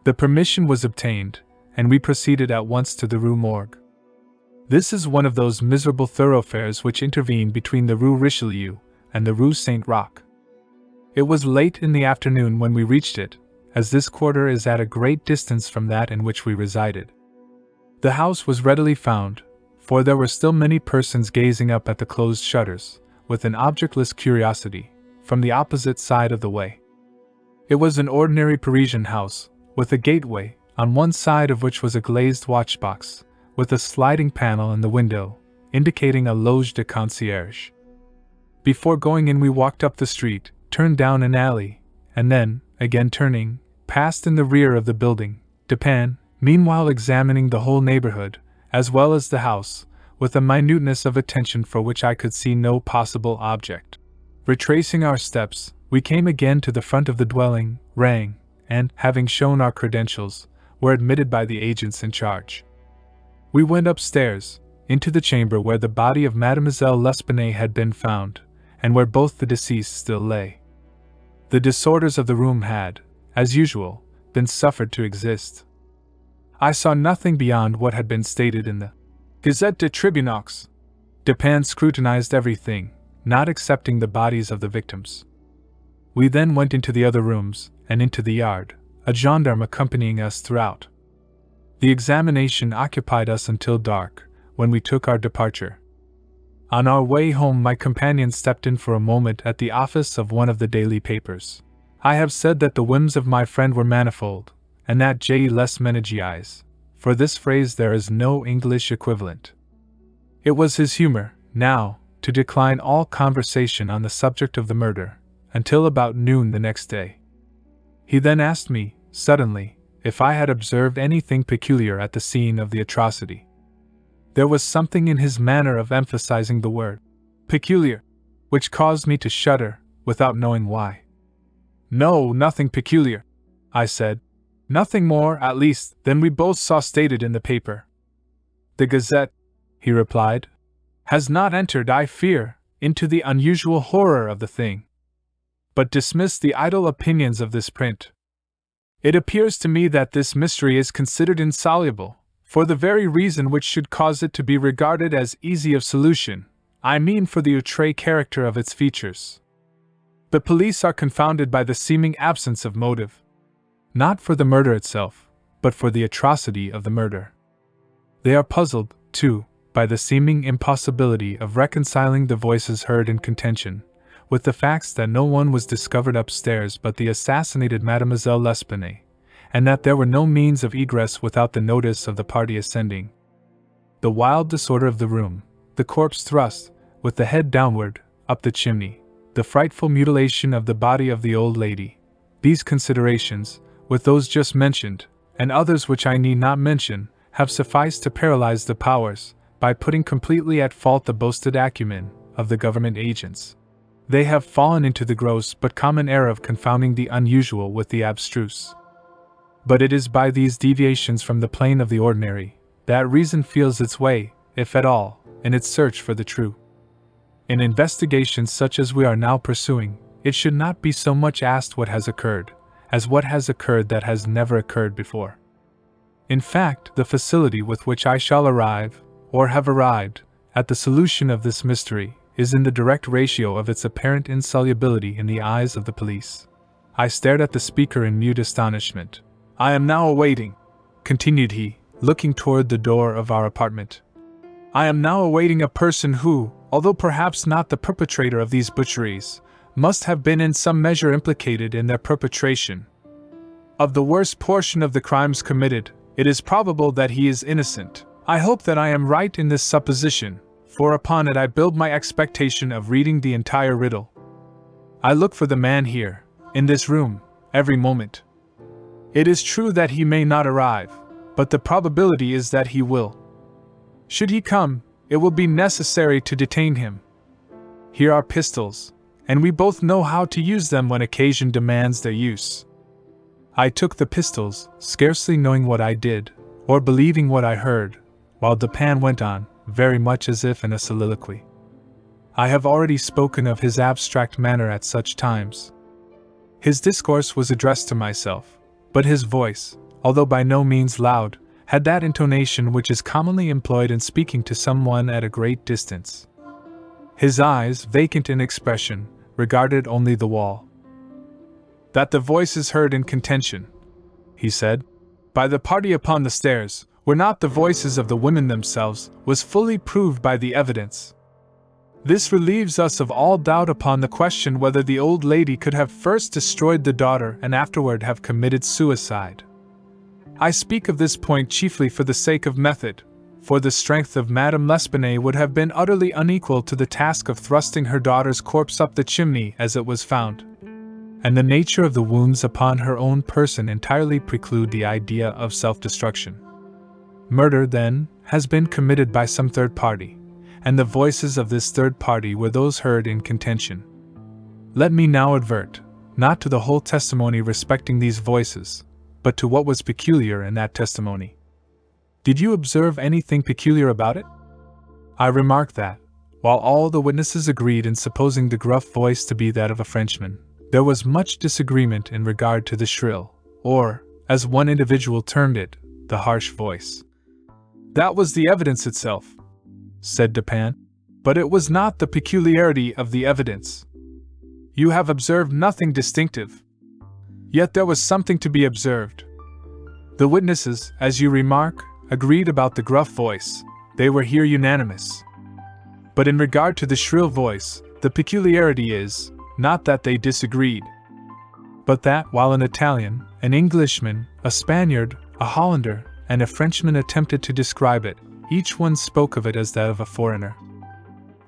The permission was obtained, and we proceeded at once to the Rue Morgue. This is one of those miserable thoroughfares which intervene between the Rue Richelieu and the Rue Saint-Roch. It was late in the afternoon when we reached it, as this quarter is at a great distance from that in which we resided. The house was readily found, for there were still many persons gazing up at the closed shutters, with an objectless curiosity, from the opposite side of the way. It was an ordinary Parisian house, with a gateway, on one side of which was a glazed watchbox, with a sliding panel in the window, indicating a loge de concierge. Before going in we walked up the street, turned down an alley, and then, again turning, passed in the rear of the building, Dupin, meanwhile examining the whole neighborhood, as well as the house, with a minuteness of attention for which I could see no possible object. Retracing our steps, we came again to the front of the dwelling, rang, and, having shown our credentials, were admitted by the agents in charge. We went upstairs, into the chamber where the body of Mademoiselle L'Espanaye had been found, and where both the deceased still lay. The disorders of the room had, as usual, been suffered to exist. I saw nothing beyond what had been stated in the Gazette des Tribunaux. Dupin scrutinized everything, not excepting the bodies of the victims. We then went into the other rooms, and into the yard, a gendarme accompanying us throughout. The examination occupied us until dark, when we took our departure. On our way home, my companion stepped in for a moment at the office of one of the daily papers. I have said that the whims of my friend were manifold, and that J. les meningiis. For this phrase there is no English equivalent. It was his humor, now, to decline all conversation on the subject of the murder, until about noon the next day. He then asked me, suddenly, if I had observed anything peculiar at the scene of the atrocity. There was something in his manner of emphasizing the word peculiar, which caused me to shudder, without knowing why. No, nothing peculiar, I said. Nothing more, at least, than we both saw stated in the paper. The Gazette, he replied, has not entered, I fear, into the unusual horror of the thing, but dismissed the idle opinions of this print. It appears to me that this mystery is considered insoluble, for the very reason which should cause it to be regarded as easy of solution, I mean for the outre character of its features. The police are confounded by the seeming absence of motive. Not for the murder itself, but for the atrocity of the murder. They are puzzled, too, by the seeming impossibility of reconciling the voices heard in contention, with the facts that no one was discovered upstairs but the assassinated Mademoiselle L'Espanaye, and that there were no means of egress without the notice of the party ascending. The wild disorder of the room, the corpse thrust, with the head downward, up the chimney, the frightful mutilation of the body of the old lady, these considerations, with those just mentioned, and others which I need not mention, have sufficed to paralyze the powers, by putting completely at fault the boasted acumen of the government agents. They have fallen into the gross but common error of confounding the unusual with the abstruse. But it is by these deviations from the plane of the ordinary that reason feels its way, if at all, in its search for the true. In investigations such as we are now pursuing, it should not be so much asked what has occurred, as what has occurred that has never occurred before. In fact, the facility with which I shall arrive, or have arrived, at the solution of this mystery, is in the direct ratio of its apparent insolubility in the eyes of the police. I stared at the speaker in mute astonishment. I am now awaiting, continued he, looking toward the door of our apartment. I am now awaiting a person who, although perhaps not the perpetrator of these butcheries, must have been in some measure implicated in their perpetration. Of the worst portion of the crimes committed, it is probable that he is innocent. I hope that I am right in this supposition, for upon it I build my expectation of reading the entire riddle. I look for the man here, in this room, every moment. It is true that he may not arrive, but the probability is that he will. Should he come, it will be necessary to detain him. Here are pistols, and we both know how to use them when occasion demands their use. I took the pistols, scarcely knowing what I did, or believing what I heard, while Dupin went on, very much as if in a soliloquy. I have already spoken of his abstract manner at such times. His discourse was addressed to myself, but his voice, although by no means loud, had that intonation which is commonly employed in speaking to someone at a great distance. His eyes, vacant in expression, regarded only the wall. That the voices heard in contention, he said, by the party upon the stairs, were not the voices of the women themselves, was fully proved by the evidence. This relieves us of all doubt upon the question whether the old lady could have first destroyed the daughter and afterward have committed suicide. I speak of this point chiefly for the sake of method, for the strength of Madame L'Espanaye would have been utterly unequal to the task of thrusting her daughter's corpse up the chimney as it was found, and the nature of the wounds upon her own person entirely preclude the idea of self-destruction. Murder, then, has been committed by some third party, and the voices of this third party were those heard in contention. Let me now advert, not to the whole testimony respecting these voices, but to what was peculiar in that testimony. Did you observe anything peculiar about it? I remarked that, while all the witnesses agreed in supposing the gruff voice to be that of a Frenchman, there was much disagreement in regard to the shrill, or, as one individual termed it, the harsh voice. That was the evidence itself, said Dupin, but it was not the peculiarity of the evidence. You have observed nothing distinctive. Yet there was something to be observed. The witnesses, as you remark, agreed about the gruff voice. They were here unanimous. But in regard to the shrill voice, the peculiarity is, not that they disagreed, but that, while an Italian, an Englishman, a Spaniard, a Hollander, and a Frenchman attempted to describe it, each one spoke of it as that of a foreigner.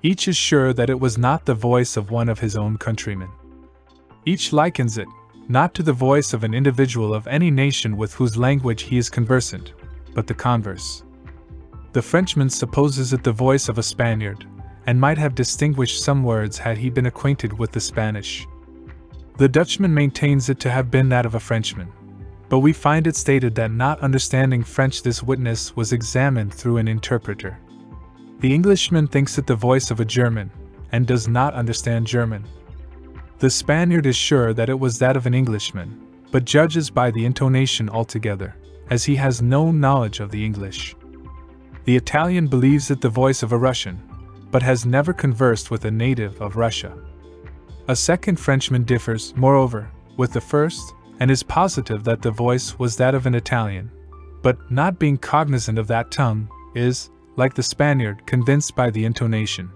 Each is sure that it was not the voice of one of his own countrymen. Each likens it, not to the voice of an individual of any nation with whose language he is conversant, but the converse. The Frenchman supposes it the voice of a Spaniard, and might have distinguished some words had he been acquainted with the Spanish. The Dutchman maintains it to have been that of a Frenchman, but we find it stated that not understanding French this witness was examined through an interpreter. The Englishman thinks it the voice of a German, and does not understand German. The Spaniard is sure that it was that of an Englishman, but judges by the intonation altogether, as he has no knowledge of the English. The Italian believes it the voice of a Russian, but has never conversed with a native of Russia. A second Frenchman differs, moreover, with the first, and is positive that the voice was that of an Italian, but, not being cognizant of that tongue, is, like the Spaniard, convinced by the intonation.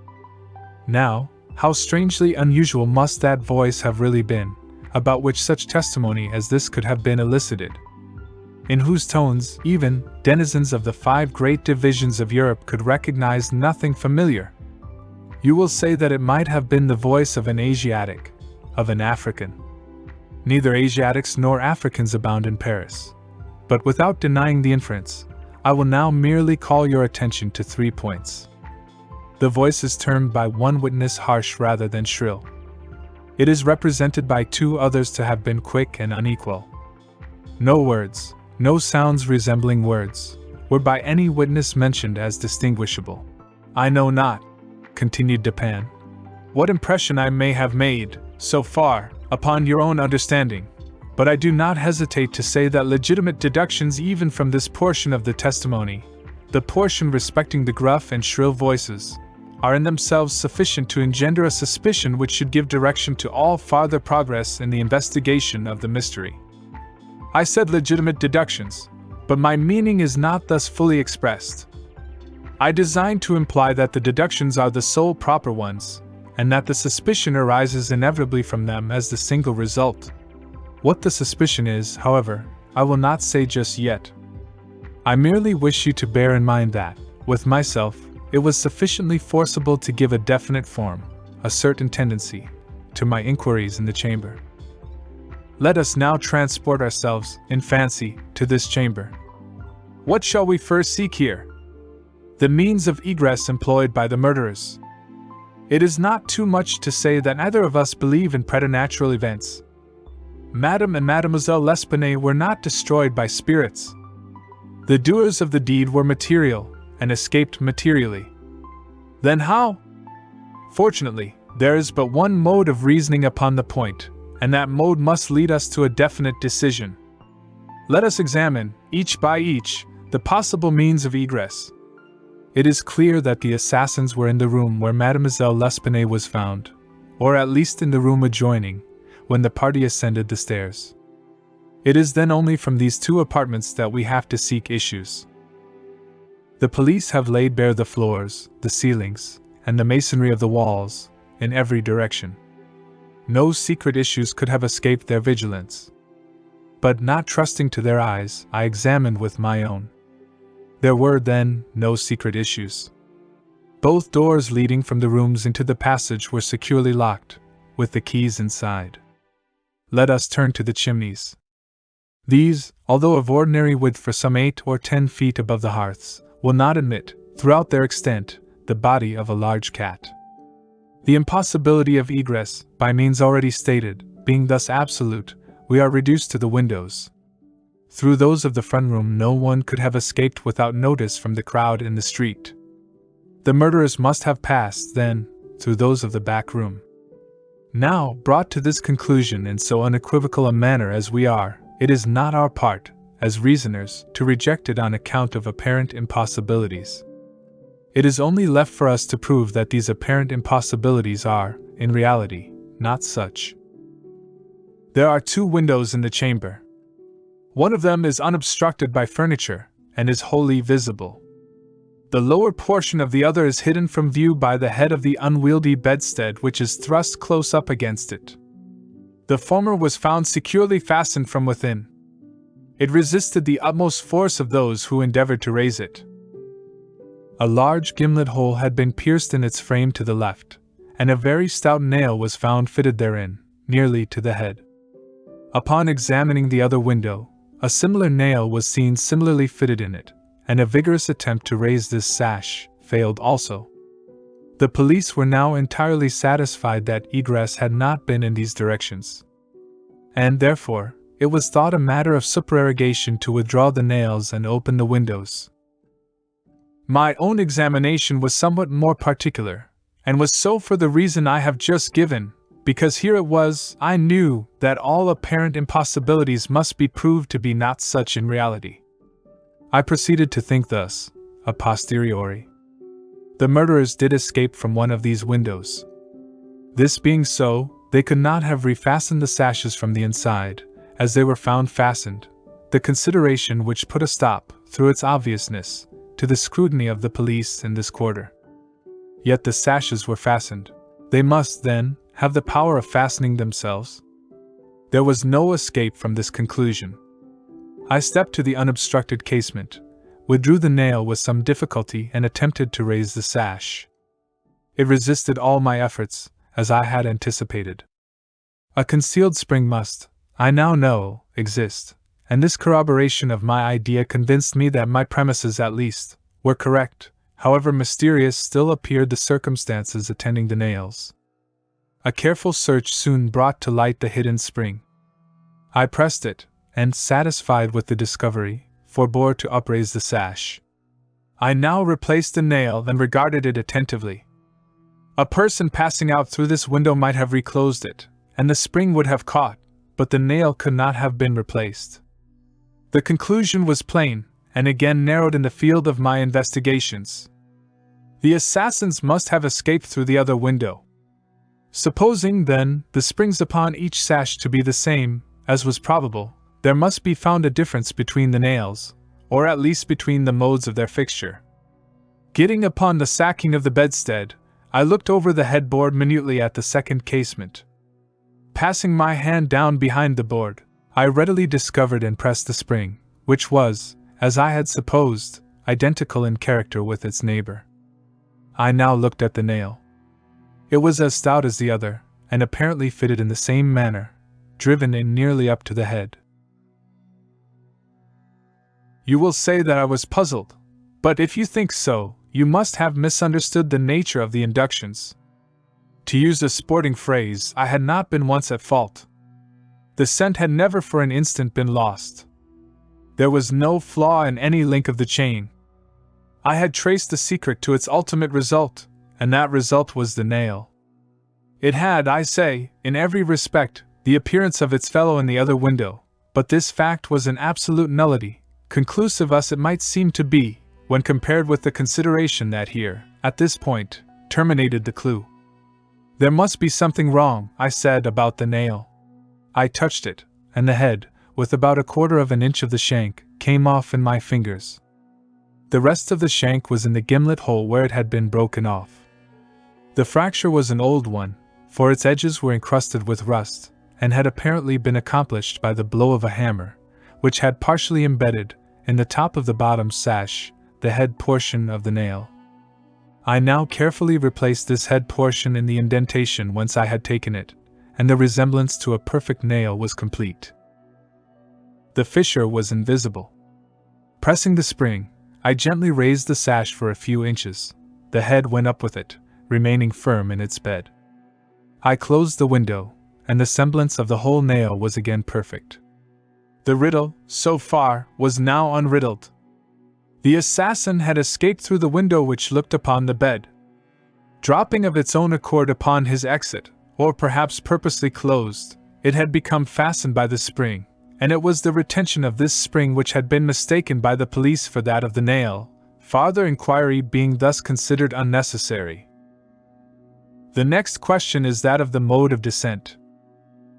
Now, how strangely unusual must that voice have really been, about which such testimony as this could have been elicited, in whose tones even denizens of the 5 great divisions of Europe could recognize nothing familiar. You will say that it might have been the voice of an Asiatic, of an African. Neither Asiatics nor Africans abound in Paris. But without denying the inference, I will now merely call your attention to 3 points. The voice is termed by one witness harsh rather than shrill. It is represented by 2 others to have been quick and unequal. No words, no sounds resembling words, were by any witness mentioned as distinguishable. I know not, continued Dupin, what impression I may have made, so far, upon your own understanding, but I do not hesitate to say that legitimate deductions even from this portion of the testimony, the portion respecting the gruff and shrill voices, are in themselves sufficient to engender a suspicion which should give direction to all farther progress in the investigation of the mystery. I said legitimate deductions, but my meaning is not thus fully expressed. I design to imply that the deductions are the sole proper ones, and that the suspicion arises inevitably from them as the single result. What the suspicion is, however, I will not say just yet. I merely wish you to bear in mind that, with myself, it was sufficiently forcible to give a definite form, a certain tendency, to my inquiries in the chamber. Let us now transport ourselves, in fancy, to this chamber. What shall we first seek here? The means of egress employed by the murderers. It is not too much to say that neither of us believe in preternatural events. Madame and Mademoiselle L'Espanaye were not destroyed by spirits. The doers of the deed were material, and escaped materially. Then how? Fortunately, there is but one mode of reasoning upon the point, and that mode must lead us to a definite decision. Let us examine, each by each, the possible means of egress. It is clear that the assassins were in the room where Mademoiselle L'Espanaye was found, or at least in the room adjoining, when the party ascended the stairs. It is then only from these 2 apartments that we have to seek issues. The police have laid bare the floors, the ceilings, and the masonry of the walls, in every direction. No secret issues could have escaped their vigilance. But not trusting to their eyes, I examined with my own. There were, then, no secret issues. Both doors leading from the rooms into the passage were securely locked, with the keys inside. Let us turn to the chimneys. These, although of ordinary width for some 8 or 10 feet above the hearths, will not admit, throughout their extent, the body of a large cat. The impossibility of egress, by means already stated, being thus absolute, we are reduced to the windows. Through those of the front room no one could have escaped without notice from the crowd in the street. The murderers must have passed, then, through those of the back room. Now, brought to this conclusion in so unequivocal a manner as we are, it is not our part, as reasoners, to reject it on account of apparent impossibilities. It is only left for us to prove that these apparent impossibilities are, in reality, not such. There are 2 windows in the chamber. One of them is unobstructed by furniture, and is wholly visible. The lower portion of the other is hidden from view by the head of the unwieldy bedstead, which is thrust close up against it. The former was found securely fastened from within. It resisted the utmost force of those who endeavored to raise it. A large gimlet hole had been pierced in its frame to the left, and a very stout nail was found fitted therein, nearly to the head. Upon examining the other window, a similar nail was seen similarly fitted in it, and a vigorous attempt to raise this sash failed also. The police were now entirely satisfied that egress had not been in these directions, and therefore it was thought a matter of supererogation to withdraw the nails and open the windows. My own examination was somewhat more particular, and was so for the reason I have just given, because here it was I knew that all apparent impossibilities must be proved to be not such in reality. I proceeded to think thus, a posteriori. The murderers did escape from one of these windows. This being so, they could not have refastened the sashes from the inside, as they were found fastened, the consideration which put a stop, through its obviousness, to the scrutiny of the police in this quarter. Yet the sashes were fastened. They must, then, have the power of fastening themselves. There was no escape from this conclusion. I stepped to the unobstructed casement, withdrew the nail with some difficulty, and attempted to raise the sash. It resisted all my efforts, as I had anticipated. A concealed spring must, I now know, exist, and this corroboration of my idea convinced me that my premises, at least, were correct, however mysterious still appeared the circumstances attending the nails. A careful search soon brought to light the hidden spring. I pressed it, and, satisfied with the discovery, forbore to upraise the sash. I now replaced the nail and regarded it attentively. A person passing out through this window might have reclosed it, and the spring would have caught, but the nail could not have been replaced. The conclusion was plain, and again narrowed in the field of my investigations. The assassins must have escaped through the other window. Supposing, then, the springs upon each sash to be the same, as was probable, there must be found a difference between the nails, or at least between the modes of their fixture. Getting upon the sacking of the bedstead, I looked over the headboard minutely at the second casement. Passing my hand down behind the board, I readily discovered and pressed the spring, which was, as I had supposed, identical in character with its neighbor. I now looked at the nail. It was as stout as the other, and apparently fitted in the same manner, driven in nearly up to the head. You will say that I was puzzled, but if you think so, you must have misunderstood the nature of the inductions. To use a sporting phrase, I had not been once at fault. The scent had never for an instant been lost. There was no flaw in any link of the chain. I had traced the secret to its ultimate result, and that result was the nail. It had, I say, in every respect, the appearance of its fellow in the other window, but this fact was an absolute nullity, conclusive as it might seem to be, when compared with the consideration that here, at this point, terminated the clue. There must be something wrong, I said, about the nail. I touched it, and the head, with about 1/4 of an inch of the shank, came off in my fingers. The rest of the shank was in the gimlet hole where it had been broken off. The fracture was an old one, for its edges were encrusted with rust, and had apparently been accomplished by the blow of a hammer, which had partially embedded, in the top of the bottom sash, the head portion of the nail. I now carefully replaced this head portion in the indentation whence I had taken it, and the resemblance to a perfect nail was complete. The fissure was invisible. Pressing the spring, I gently raised the sash for a few inches. The head went up with it, remaining firm in its bed. I closed the window, and the semblance of the whole nail was again perfect. The riddle, so far, was now unriddled. The assassin had escaped through the window which looked upon the bed. Dropping of its own accord upon his exit, or perhaps purposely closed, it had become fastened by the spring, and it was the retention of this spring which had been mistaken by the police for that of the nail, farther inquiry being thus considered unnecessary. The next question is that of the mode of descent.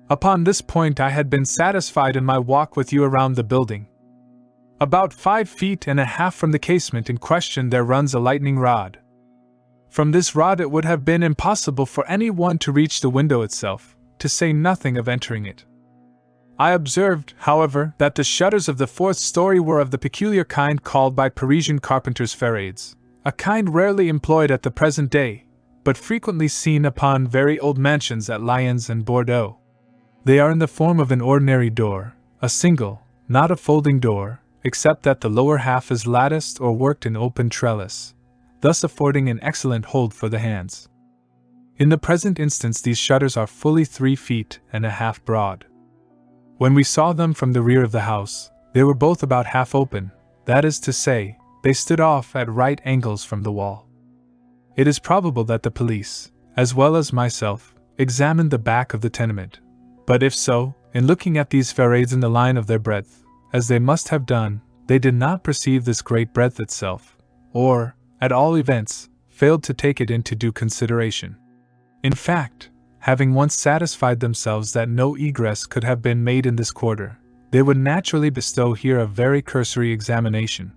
Upon this point I had been satisfied in my walk with you around the building. About 5 feet and a half from the casement in question there runs a lightning rod. From this rod it would have been impossible for anyone to reach the window itself, to say nothing of entering it. I observed, however, that the shutters of the fourth story were of the peculiar kind called by Parisian carpenters ferrades, a kind rarely employed at the present day, but frequently seen upon very old mansions at Lyons and Bordeaux. They are in the form of an ordinary door, a single, not a folding door, except that the lower half is latticed or worked in open trellis, thus affording an excellent hold for the hands. In the present instance these shutters are fully 3 feet and a half broad. When we saw them from the rear of the house, they were both about half open, that is to say, they stood off at right angles from the wall. It is probable that the police, as well as myself, examined the back of the tenement, but if so, in looking at these ferrades in the line of their breadth, as they must have done, they did not perceive this great breadth itself, or, at all events, failed to take it into due consideration. In fact, having once satisfied themselves that no egress could have been made in this quarter, they would naturally bestow here a very cursory examination.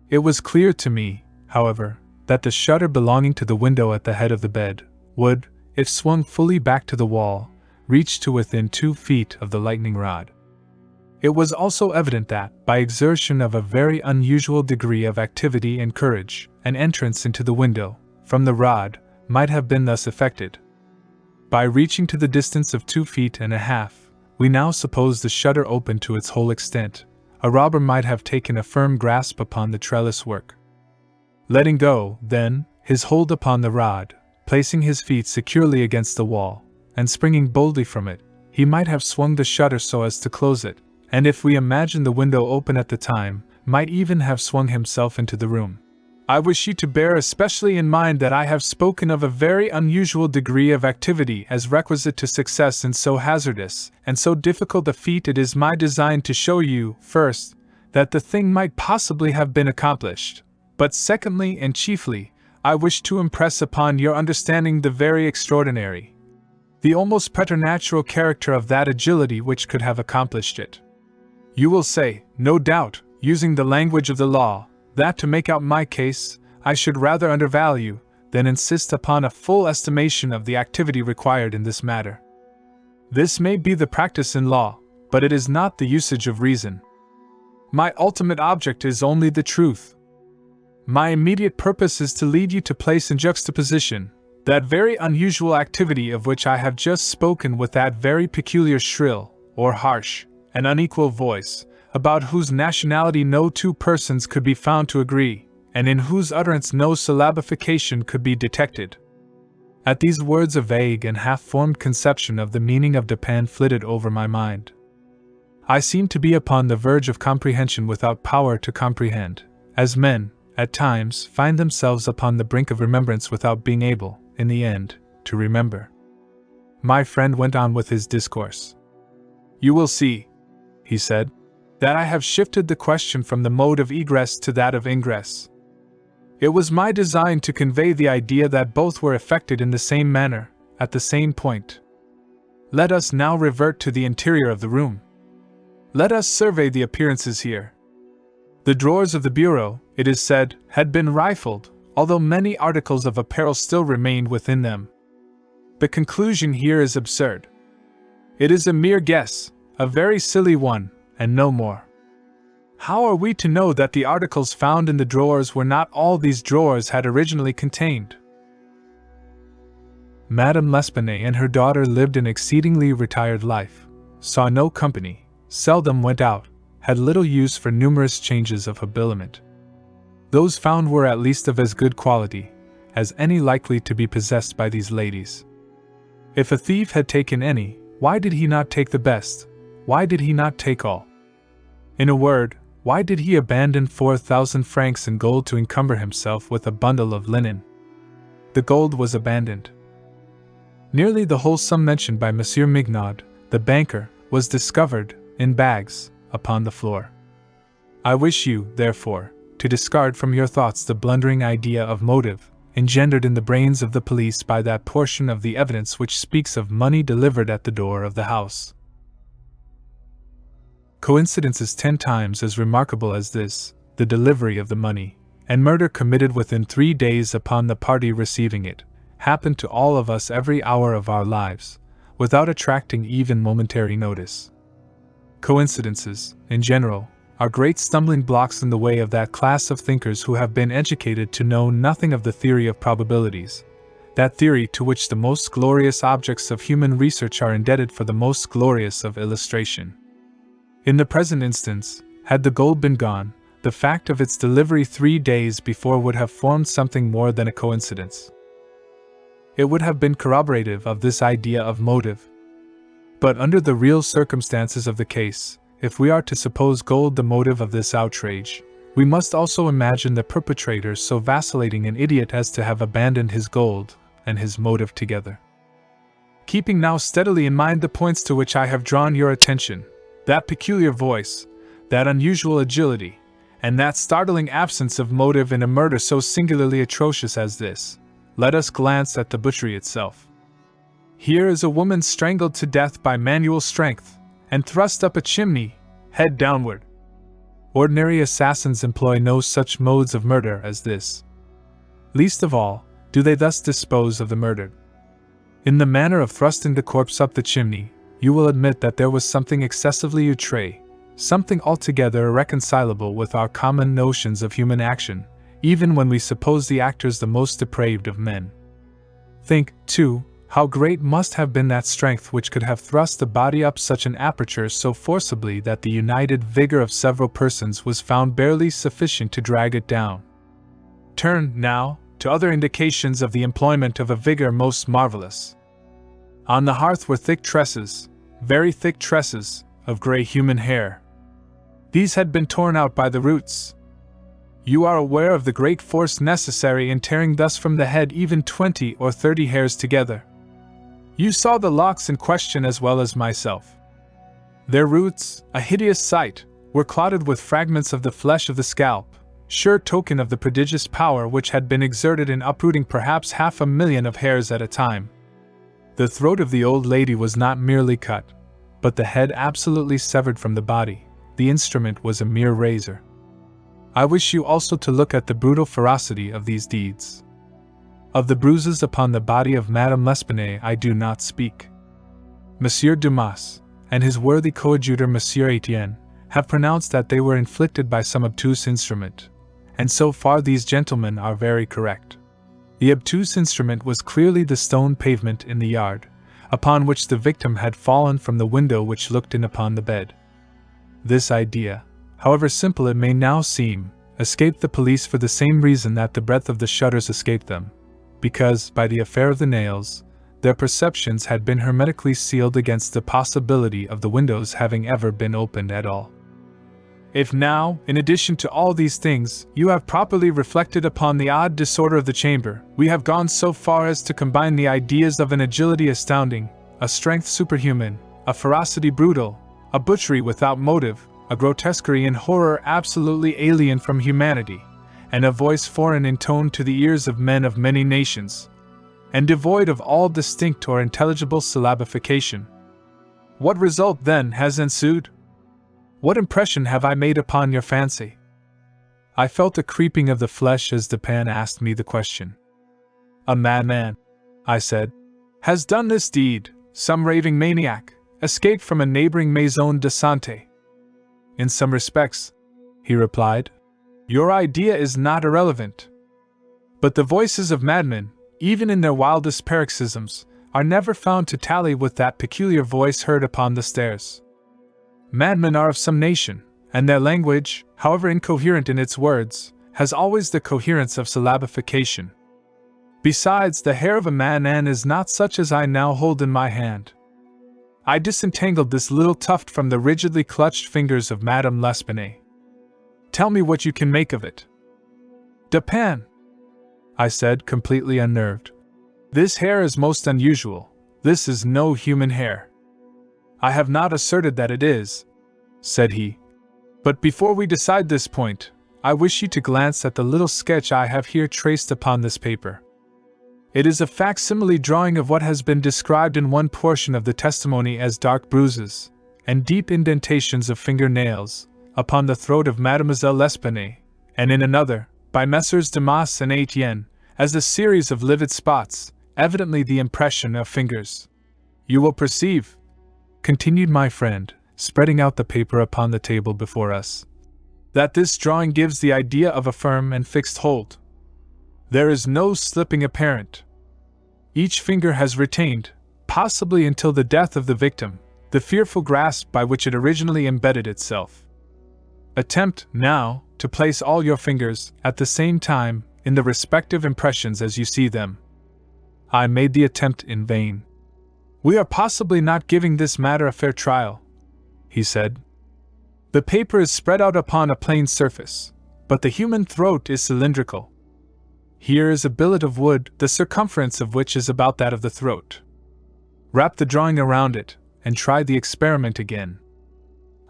It was clear to me, however, that the shutter belonging to the window at the head of the bed would, if swung fully back to the wall, reach to within 2 feet of the lightning rod. It was also evident that, by exertion of a very unusual degree of activity and courage, an entrance into the window, from the rod, might have been thus effected. By reaching to the distance of 2 feet and a half, we now suppose the shutter open to its whole extent, a robber might have taken a firm grasp upon the trellis work. Letting go, then, his hold upon the rod, placing his feet securely against the wall, and springing boldly from it, he might have swung the shutter so as to close it, and if we imagine the window open at the time, might even have swung himself into the room. I wish you to bear especially in mind that I have spoken of a very unusual degree of activity as requisite to success in so hazardous and so difficult a feat. It is my design to show you, first, that the thing might possibly have been accomplished, but secondly and chiefly, I wish to impress upon your understanding the very extraordinary, the almost preternatural character of that agility which could have accomplished it. You will say, no doubt, using the language of the law, that to make out my case, I should rather undervalue than insist upon a full estimation of the activity required in this matter. This may be the practice in law, but it is not the usage of reason. My ultimate object is only the truth. My immediate purpose is to lead you to place in juxtaposition that very unusual activity of which I have just spoken with that very peculiar shrill, or harsh, and unequal voice, about whose nationality no two persons could be found to agree, and in whose utterance no syllabification could be detected. At these words a vague and half-formed conception of the meaning of Dupin flitted over my mind. I seemed to be upon the verge of comprehension without power to comprehend, as men, at times, find themselves upon the brink of remembrance without being able, in the end, to remember. My friend went on with his discourse. You will see, he said, that I have shifted the question from the mode of egress to that of ingress. It was my design to convey the idea that both were effected in the same manner, at the same point. Let us now revert to the interior of the room. Let us survey the appearances here. The drawers of the bureau, it is said, had been rifled, although many articles of apparel still remained within them. The conclusion here is absurd. It is a mere guess, a very silly one, and no more. How are we to know that the articles found in the drawers were not all these drawers had originally contained? Madame L'Espanaye and her daughter lived an exceedingly retired life, saw no company, seldom went out, had little use for numerous changes of habiliment. Those found were at least of as good quality as any likely to be possessed by these ladies. If a thief had taken any, why did he not take the best? Why did he not take all? In a word, why did he abandon 4,000 francs in gold to encumber himself with a bundle of linen? The gold was abandoned. Nearly the whole sum mentioned by Monsieur Mignard, the banker, was discovered, in bags, upon the floor. I wish you, therefore, to discard from your thoughts the blundering idea of motive, engendered in the brains of the police by that portion of the evidence which speaks of money delivered at the door of the house. coincidences 10 times as remarkable as this, the delivery of the money, and murder committed within 3 days upon the party receiving it, happen to all of us every hour of our lives, without attracting even momentary notice. Coincidences, in general, are great stumbling blocks in the way of that class of thinkers who have been educated to know nothing of the theory of probabilities, that theory to which the most glorious objects of human research are indebted for the most glorious of illustration. In the present instance, had the gold been gone, the fact of its delivery 3 days before would have formed something more than a coincidence. It would have been corroborative of this idea of motive. But under the real circumstances of the case, if we are to suppose gold the motive of this outrage, we must also imagine the perpetrator so vacillating an idiot as to have abandoned his gold and his motive together. Keeping now steadily in mind the points to which I have drawn your attention, that peculiar voice, that unusual agility, and that startling absence of motive in a murder so singularly atrocious as this, let us glance at the butchery itself. Here is a woman strangled to death by manual strength, and thrust up a chimney, head downward. Ordinary assassins employ no such modes of murder as this. Least of all, do they thus dispose of the murdered. In the manner of thrusting the corpse up the chimney, you will admit that there was something excessively outré, something altogether irreconcilable with our common notions of human action, even when we suppose the actors the most depraved of men. Think, too, how great must have been that strength which could have thrust the body up such an aperture so forcibly that the united vigor of several persons was found barely sufficient to drag it down. Turn, now, to other indications of the employment of a vigor most marvelous. On the hearth were thick tresses, very thick tresses, of grey human hair. These had been torn out by the roots. You are aware of the great force necessary in tearing thus from the head even 20 or 30 hairs together. You saw the locks in question as well as myself. Their roots, a hideous sight, were clotted with fragments of the flesh of the scalp, sure token of the prodigious power which had been exerted in uprooting perhaps 500,000 of hairs at a time. The throat of the old lady was not merely cut, but the head absolutely severed from the body. The instrument was a mere razor. I wish you also to look at the brutal ferocity of these deeds. Of the bruises upon the body of Madame L'Espanaye I do not speak. Monsieur Dumas, and his worthy coadjutor Monsieur Etienne, have pronounced that they were inflicted by some obtuse instrument, and so far these gentlemen are very correct. The obtuse instrument was clearly the stone pavement in the yard, upon which the victim had fallen from the window which looked in upon the bed. This idea, however simple it may now seem, escaped the police for the same reason that the breadth of the shutters escaped them, because, by the affair of the nails, their perceptions had been hermetically sealed against the possibility of the windows having ever been opened at all. If now, in addition to all these things, you have properly reflected upon the odd disorder of the chamber, we have gone so far as to combine the ideas of an agility astounding, a strength superhuman, a ferocity brutal, a butchery without motive, a grotesquerie and horror absolutely alien from humanity, and a voice foreign in tone to the ears of men of many nations, and devoid of all distinct or intelligible syllabification. What result, then, has ensued? What impression have I made upon your fancy? I felt a creeping of the flesh as Dupin asked me the question. A madman, I said, has done this deed, some raving maniac, escaped from a neighboring maison de santé. In some respects, he replied, your idea is not irrelevant. But the voices of madmen, even in their wildest paroxysms, are never found to tally with that peculiar voice heard upon the stairs. Madmen are of some nation, and their language, however incoherent in its words, has always the coherence of syllabification. Besides, the hair of a madman is not such as I now hold in my hand. I disentangled this little tuft from the rigidly clutched fingers of Madame L'Espanaye. Tell me what you can make of it. Dupin, I said, completely unnerved. This hair is most unusual. This is no human hair. I have not asserted that it is, said he. But before we decide this point, I wish you to glance at the little sketch I have here traced upon this paper. It is a facsimile drawing of what has been described in one portion of the testimony as dark bruises, and deep indentations of fingernails, upon the throat of Mademoiselle L'Espanaye, and in another, by Messrs. Dumas and Etienne, as a series of livid spots, evidently the impression of fingers. You will perceive, continued my friend, spreading out the paper upon the table before us, that this drawing gives the idea of a firm and fixed hold. There is no slipping apparent. Each finger has retained, possibly until the death of the victim, the fearful grasp by which it originally embedded itself. Attempt, now, to place all your fingers, at the same time, in the respective impressions as you see them. I made the attempt in vain. We are possibly not giving this matter a fair trial, he said. The paper is spread out upon a plain surface, but the human throat is cylindrical. Here is a billet of wood, the circumference of which is about that of the throat. Wrap the drawing around it, and try the experiment again.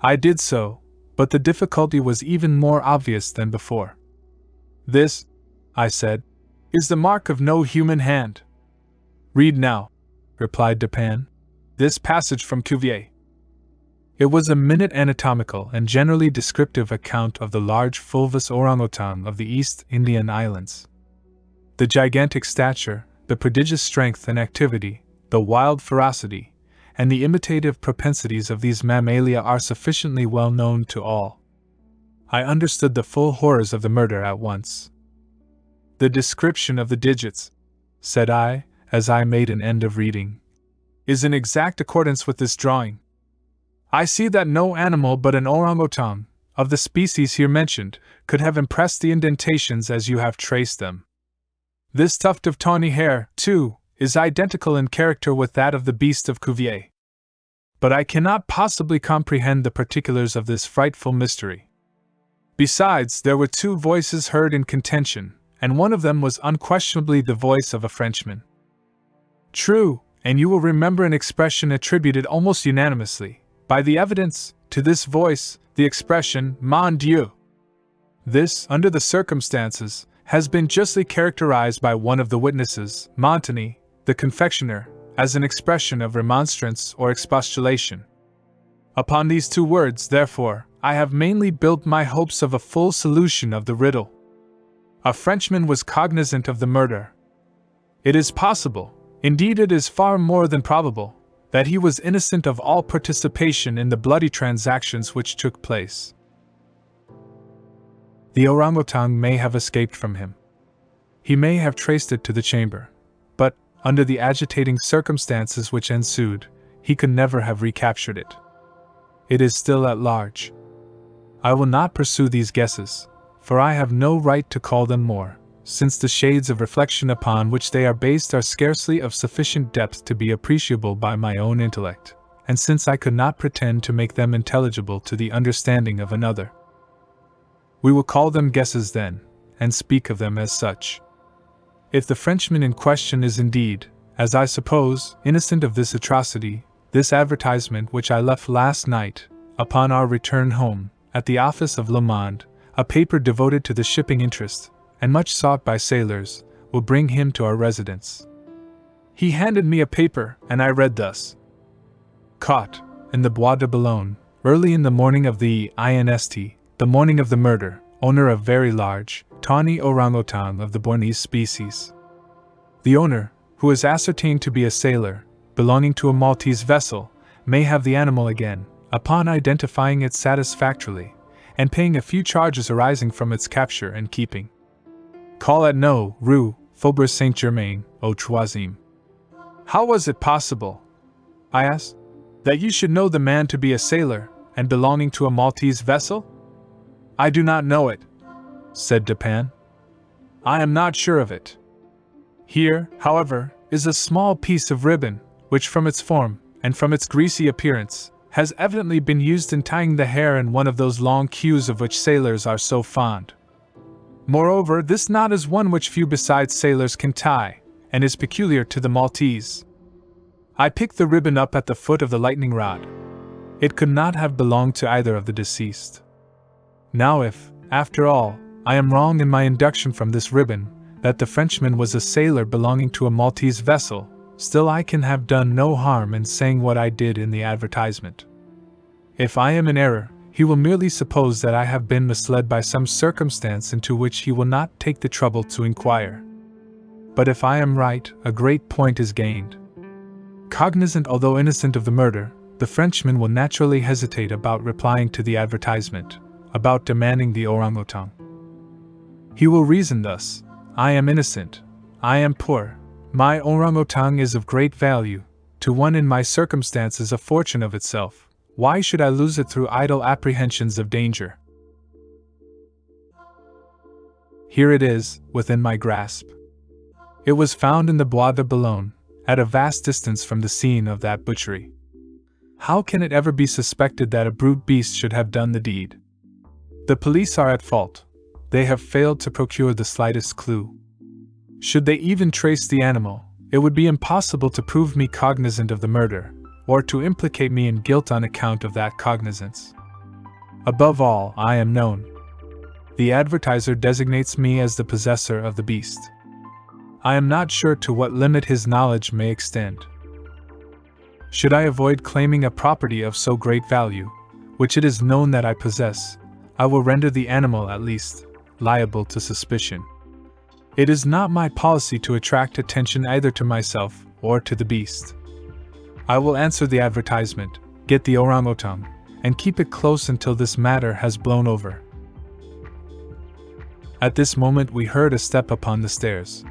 I did so, but the difficulty was even more obvious than before. This, I said, is the mark of no human hand. Read now, replied Dupin, this passage from Cuvier. It was a minute anatomical and generally descriptive account of the large fulvous orangutan of the East Indian Islands. The gigantic stature, the prodigious strength and activity, the wild ferocity, and the imitative propensities of these mammalia are sufficiently well known to all. I understood the full horrors of the murder at once. The description of the digits, said I, as I made an end of reading, is in exact accordance with this drawing. I see that no animal but an orangutan, of the species here mentioned, could have impressed the indentations as you have traced them. This tuft of tawny hair, too, is identical in character with that of the beast of Cuvier. But I cannot possibly comprehend the particulars of this frightful mystery. Besides, there were two voices heard in contention, and one of them was unquestionably the voice of a Frenchman. True, and you will remember an expression attributed almost unanimously, by the evidence, to this voice, the expression, mon Dieu. This, under the circumstances, has been justly characterized by one of the witnesses, Montagny, the confectioner, as an expression of remonstrance or expostulation. Upon these two words, therefore, I have mainly built my hopes of a full solution of the riddle. A Frenchman was cognizant of the murder. It is possible, indeed it is far more than probable, that he was innocent of all participation in the bloody transactions which took place. The orangutan may have escaped from him. He may have traced it to the chamber, but, under the agitating circumstances which ensued, he could never have recaptured it. It is still at large. I will not pursue these guesses, for I have no right to call them more, since the shades of reflection upon which they are based are scarcely of sufficient depth to be appreciable by my own intellect, and since I could not pretend to make them intelligible to the understanding of another. We will call them guesses then, and speak of them as such. If the Frenchman in question is indeed, as I suppose, innocent of this atrocity, this advertisement which I left last night, upon our return home, at the office of Le Monde, a paper devoted to the shipping interest, and much sought by sailors, will bring him to our residence. He handed me a paper, and I read thus. Caught, in the Bois de Boulogne, early in the morning of the INST, the morning of the murder, owner of very large, tawny orangutan of the Bornese species. The owner, who is ascertained to be a sailor, belonging to a Maltese vessel, may have the animal again, upon identifying it satisfactorily, and paying a few charges arising from its capture and keeping. Call at No. Rue, Faubourg Saint-Germain, au Troisième. How was it possible, I asked, that you should know the man to be a sailor, and belonging to a Maltese vessel? I do not know it, said Dupin. I am not sure of it. Here, however, is a small piece of ribbon, which from its form, and from its greasy appearance, has evidently been used in tying the hair in one of those long queues of which sailors are so fond. Moreover, this knot is one which few besides sailors can tie, and is peculiar to the Maltese. I picked the ribbon up at the foot of the lightning rod. It could not have belonged to either of the deceased. Now if, after all, I am wrong in my induction from this ribbon, that the Frenchman was a sailor belonging to a Maltese vessel, still I can have done no harm in saying what I did in the advertisement. If I am in error, he will merely suppose that I have been misled by some circumstance into which he will not take the trouble to inquire. But if I am right, a great point is gained. Cognizant although innocent of the murder, the Frenchman will naturally hesitate about replying to the advertisement, about demanding the orangutan. He will reason thus: I am innocent, I am poor, my orangutan is of great value, to one in my circumstances a fortune of itself. Why should I lose it through idle apprehensions of danger? Here it is, within my grasp. It was found in the Bois de Boulogne, at a vast distance from the scene of that butchery. How can it ever be suspected that a brute beast should have done the deed? The police are at fault. They have failed to procure the slightest clue. Should they even trace the animal, it would be impossible to prove me cognizant of the murder, or to implicate me in guilt on account of that cognizance. Above all, I am known. The advertiser designates me as the possessor of the beast. I am not sure to what limit his knowledge may extend. Should I avoid claiming a property of so great value, which it is known that I possess, I will render the animal, at least, liable to suspicion. It is not my policy to attract attention either to myself or to the beast. I will answer the advertisement, get the orangutan, and keep it close until this matter has blown over. At this moment we heard a step upon the stairs.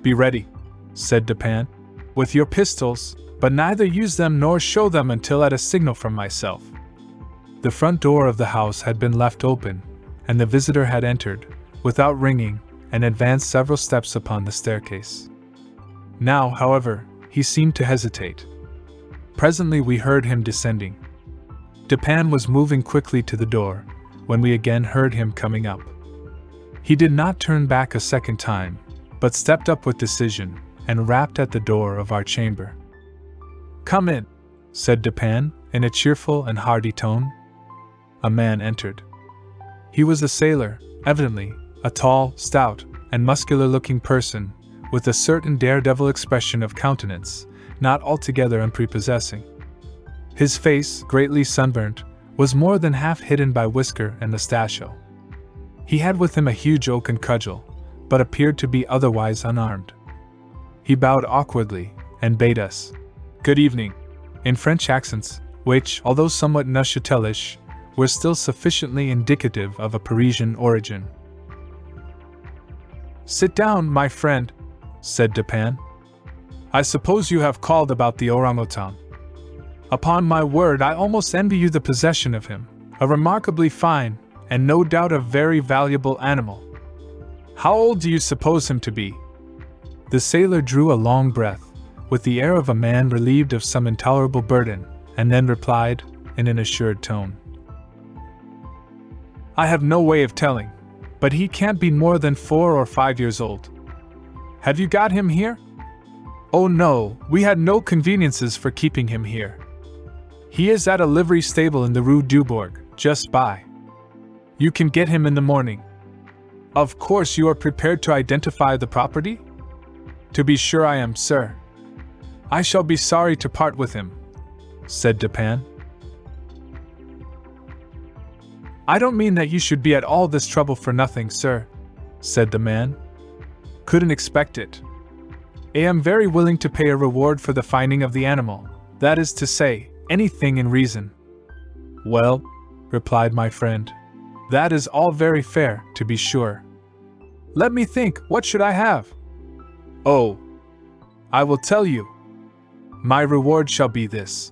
Be ready, said Dupin, with your pistols, but neither use them nor show them until at a signal from myself. The front door of the house had been left open, and the visitor had entered, without ringing, and advanced several steps upon the staircase. Now, however, he seemed to hesitate. Presently we heard him descending. Dupin was moving quickly to the door, when we again heard him coming up. He did not turn back a second time, but stepped up with decision, and rapped at the door of our chamber. Come in, said Dupin, in a cheerful and hearty tone. A man entered. He was a sailor, evidently, a tall, stout, and muscular-looking person, with a certain daredevil expression of countenance, not altogether unprepossessing. His face, greatly sunburnt, was more than half hidden by whisker and mustachio. He had with him a huge oaken cudgel, but appeared to be otherwise unarmed. He bowed awkwardly, and bade us good evening, in French accents, which, although somewhat Neufchatelish, were still sufficiently indicative of a Parisian origin. Sit down, my friend, said Dupin. I suppose you have called about the orangutan. Upon my word, I almost envy you the possession of him, a remarkably fine, and no doubt a very valuable animal. How old do you suppose him to be? The sailor drew a long breath, with the air of a man relieved of some intolerable burden, and then replied, in an assured tone, I have no way of telling, but he can't be more than 4 or 5 years old. Have you got him here? Oh no, we had no conveniences for keeping him here. He is at a livery stable in the Rue Morgue, just by. You can get him in the morning. Of course you are prepared to identify the property? To be sure I am, sir. I shall be sorry to part with him, said Dupin. I don't mean that you should be at all this trouble for nothing, sir, said the man. Couldn't expect it. I am very willing to pay a reward for the finding of the animal, that is to say, anything in reason. Well, replied my friend, that is all very fair, to be sure. Let me think, what should I have? Oh, I will tell you. My reward shall be this.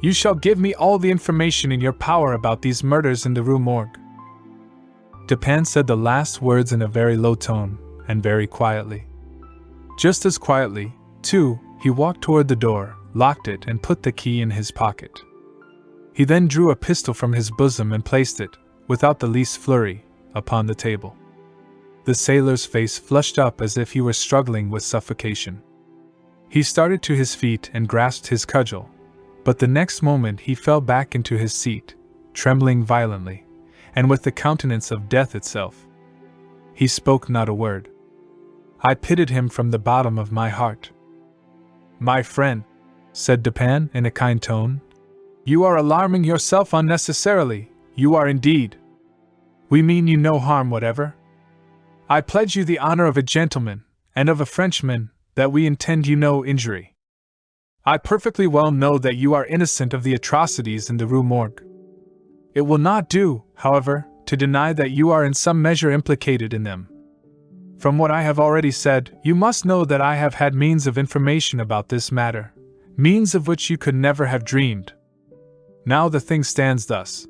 You shall give me all the information in your power about these murders in the Rue Morgue. Dupin said the last words in a very low tone, and very quietly. Just as quietly, too, he walked toward the door, locked it, and put the key in his pocket. He then drew a pistol from his bosom and placed it, without the least flurry, upon the table. The sailor's face flushed up as if he were struggling with suffocation. He started to his feet and grasped his cudgel, but the next moment he fell back into his seat, trembling violently, and with the countenance of death itself. He spoke not a word. I pitied him from the bottom of my heart. My friend, said Dupin in a kind tone, You are alarming yourself unnecessarily, you are indeed. We mean you no harm whatever. I pledge you the honor of a gentleman, and of a Frenchman, that we intend you no injury. I perfectly well know that you are innocent of the atrocities in the Rue Morgue. It will not do, however, to deny that you are in some measure implicated in them. From what I have already said, you must know that I have had means of information about this matter, means of which you could never have dreamed. Now the thing stands thus.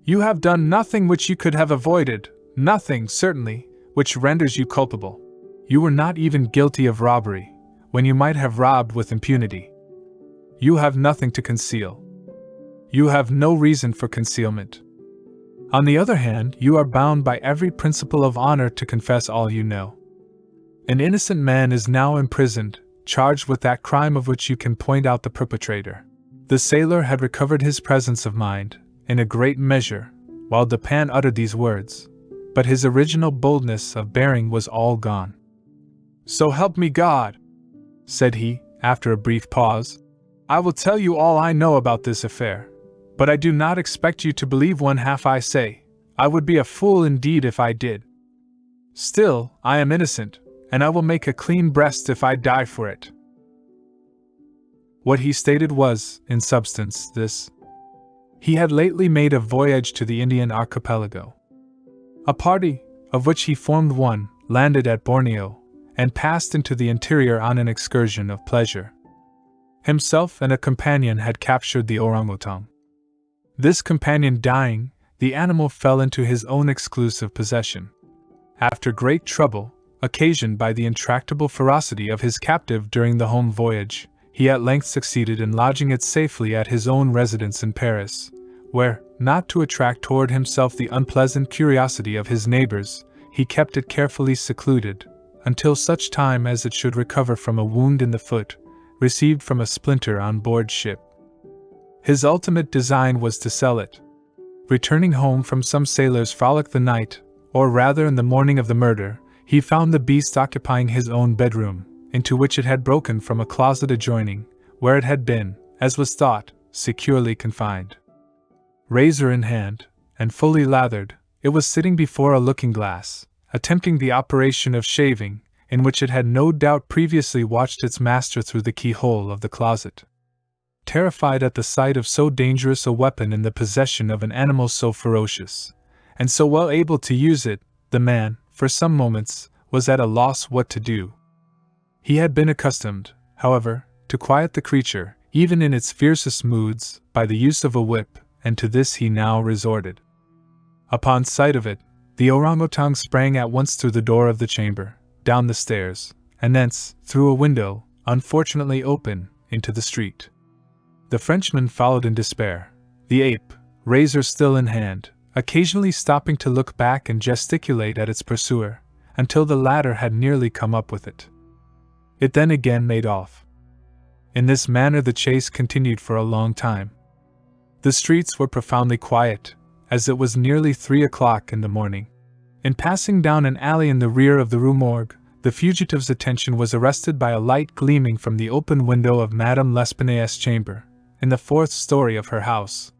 You have done nothing which you could have avoided, nothing, certainly, which renders you culpable. You were not even guilty of robbery, when you might have robbed with impunity. You have nothing to conceal. You have no reason for concealment. On the other hand, you are bound by every principle of honor to confess all you know. An innocent man is now imprisoned, charged with that crime of which you can point out the perpetrator. The sailor had recovered his presence of mind, in a great measure, while Dupin uttered these words, but his original boldness of bearing was all gone. So help me God, said he, after a brief pause. I will tell you all I know about this affair, but I do not expect you to believe one half I say. I would be a fool indeed if I did. Still, I am innocent, and I will make a clean breast if I die for it. What he stated was, in substance, this. He had lately made a voyage to the Indian archipelago. A party, of which he formed one, landed at Borneo, and passed into the interior on an excursion of pleasure. Himself and a companion had captured the orangutan. This companion dying, the animal fell into his own exclusive possession. After great trouble, occasioned by the intractable ferocity of his captive during the home voyage, he at length succeeded in lodging it safely at his own residence in Paris, where, not to attract toward himself the unpleasant curiosity of his neighbors, he kept it carefully secluded, until such time as it should recover from a wound in the foot, received from a splinter on board ship. His ultimate design was to sell it. Returning home from some sailor's frolic the night, or rather in the morning of the murder, he found the beast occupying his own bedroom, into which it had broken from a closet adjoining, where it had been, as was thought, securely confined. Razor in hand, and fully lathered, it was sitting before a looking-glass, attempting the operation of shaving, in which it had no doubt previously watched its master through the keyhole of the closet. Terrified at the sight of so dangerous a weapon in the possession of an animal so ferocious, and so well able to use it, the man, for some moments, was at a loss what to do. He had been accustomed, however, to quiet the creature, even in its fiercest moods, by the use of a whip, and to this he now resorted. Upon sight of it, the orangutan sprang at once through the door of the chamber, down the stairs, and thence, through a window, unfortunately open, into the street. The Frenchman followed in despair, the ape, razor still in hand, occasionally stopping to look back and gesticulate at its pursuer, until the latter had nearly come up with it. It then again made off. In this manner the chase continued for a long time. The streets were profoundly quiet, as it was nearly 3 o'clock in the morning. In passing down an alley in the rear of the Rue Morgue, the fugitive's attention was arrested by a light gleaming from the open window of Madame L'Espanaye's chamber, in the 4th story of her house.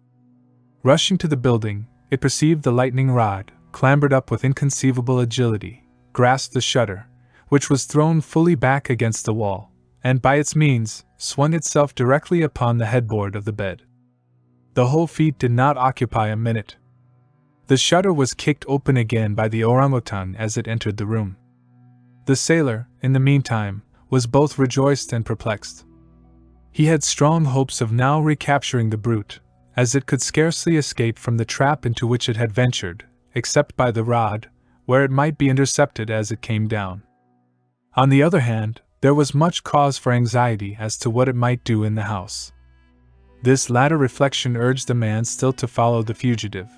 Rushing to the building, it perceived the lightning rod, clambered up with inconceivable agility, grasped the shutter, which was thrown fully back against the wall, and by its means, swung itself directly upon the headboard of the bed. The whole feat did not occupy a minute. The shutter was kicked open again by the orangutan as it entered the room. The sailor, in the meantime, was both rejoiced and perplexed. He had strong hopes of now recapturing the brute, as it could scarcely escape from the trap into which it had ventured, except by the rod, where it might be intercepted as it came down. On the other hand, there was much cause for anxiety as to what it might do in the house. This latter reflection urged the man still to follow the fugitive.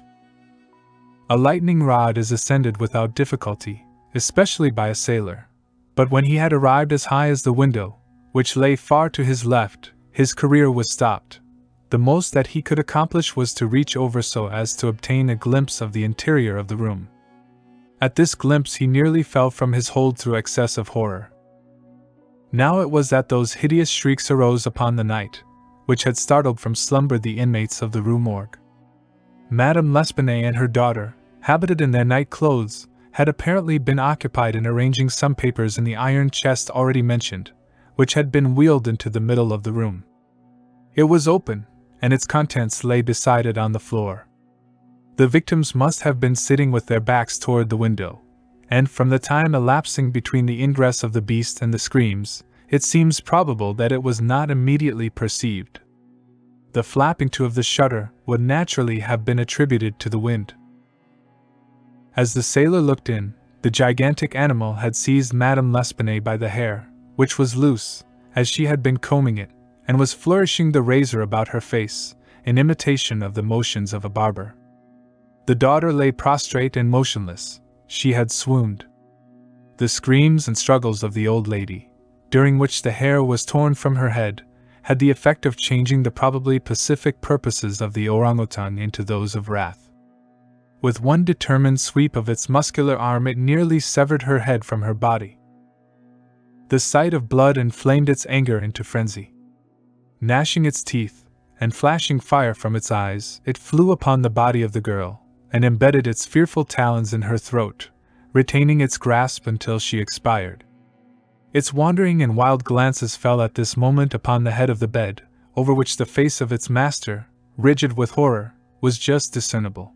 A lightning rod is ascended without difficulty, especially by a sailor, but when he had arrived as high as the window, which lay far to his left, his career was stopped. The most that he could accomplish was to reach over so as to obtain a glimpse of the interior of the room. At this glimpse he nearly fell from his hold through excess of horror. Now it was that those hideous shrieks arose upon the night, which had startled from slumber the inmates of the Rue Morgue. Madame L'Espanaye and her daughter, habited in their night clothes, had apparently been occupied in arranging some papers in the iron chest already mentioned, which had been wheeled into the middle of the room. It was open, and its contents lay beside it on the floor. The victims must have been sitting with their backs toward the window, and from the time elapsing between the ingress of the beast and the screams, it seems probable that it was not immediately perceived. The flapping to of the shutter would naturally have been attributed to the wind. As the sailor looked in, the gigantic animal had seized Madame L'Espanaye by the hair, which was loose, as she had been combing it, and was flourishing the razor about her face, in imitation of the motions of a barber. The daughter lay prostrate and motionless. She had swooned. The screams and struggles of the old lady, during which the hair was torn from her head, had the effect of changing the probably pacific purposes of the orangutan into those of wrath. With one determined sweep of its muscular arm it nearly severed her head from her body. The sight of blood inflamed its anger into frenzy. Gnashing its teeth, and flashing fire from its eyes, it flew upon the body of the girl, and embedded its fearful talons in her throat, retaining its grasp until she expired. Its wandering and wild glances fell at this moment upon the head of the bed, over which the face of its master, rigid with horror, was just discernible.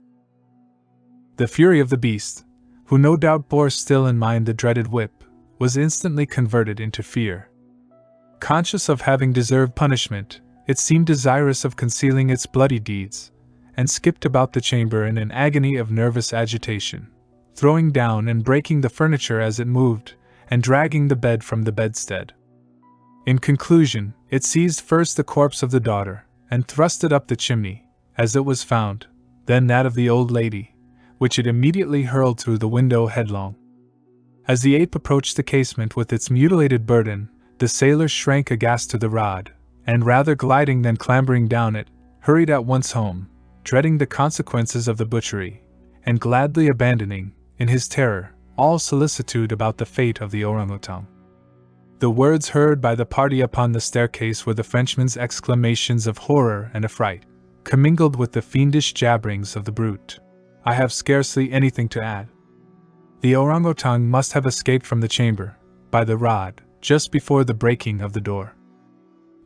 The fury of the beast, who no doubt bore still in mind the dreaded whip, was instantly converted into fear. Conscious of having deserved punishment, it seemed desirous of concealing its bloody deeds, and skipped about the chamber in an agony of nervous agitation, throwing down and breaking the furniture as it moved, and dragging the bed from the bedstead. In conclusion, it seized first the corpse of the daughter, and thrust it up the chimney, as it was found, then that of the old lady, which it immediately hurled through the window headlong. As the ape approached the casement with its mutilated burden, the sailor shrank aghast to the rod, and rather gliding than clambering down it, hurried at once home, dreading the consequences of the butchery, and gladly abandoning, in his terror, all solicitude about the fate of the orangutan. The words heard by the party upon the staircase were the Frenchman's exclamations of horror and affright, commingled with the fiendish jabberings of the brute. I have scarcely anything to add. The orangutan must have escaped from the chamber, by the rod, just before the breaking of the door.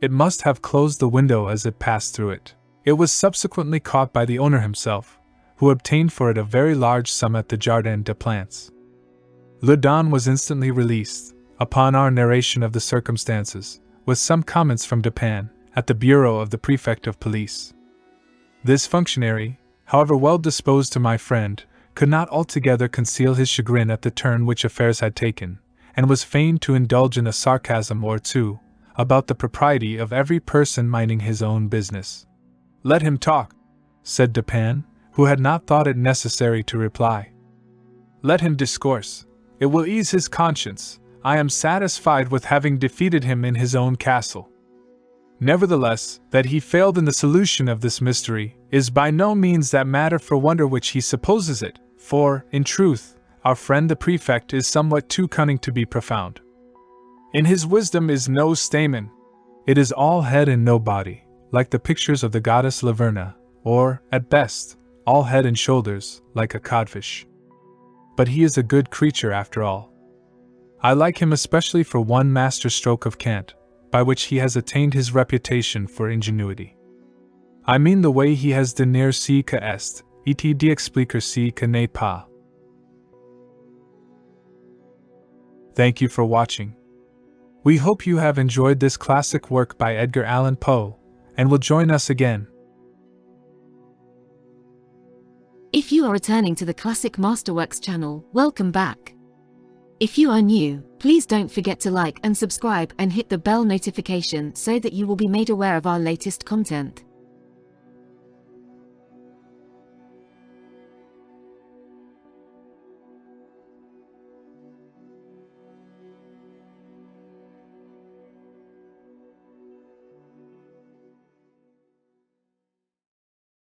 It must have closed the window as it passed through it. It was subsequently caught by the owner himself, who obtained for it a very large sum at the Jardin des Plantes. Le Don was instantly released, upon our narration of the circumstances, with some comments from Dupin, at the bureau of the prefect of police. This functionary, however well disposed to my friend, could not altogether conceal his chagrin at the turn which affairs had taken, and was fain to indulge in a sarcasm or two, about the propriety of every person minding his own business. "Let him talk," said Dupin, who had not thought it necessary to reply. "Let him discourse. It will ease his conscience. I am satisfied with having defeated him in his own castle. Nevertheless, that he failed in the solution of this mystery is by no means that matter for wonder which he supposes it, for, in truth, our friend the prefect is somewhat too cunning to be profound. In his wisdom is no stamen. It is all head and no body, like the pictures of the goddess Laverna, or, at best, all head and shoulders, like a codfish. But he is a good creature after all. I like him especially for one master stroke of cant, by which he has attained his reputation for ingenuity. I mean the way he has denier ce que est, et d'expliquer ce que n'est pas. Thank you for watching. We hope you have enjoyed this classic work by Edgar Allan Poe, and will join us again. If you are returning to the Classic Masterworks channel, welcome back. If you are new, please don't forget to like and subscribe and hit the bell notification so that you will be made aware of our latest content.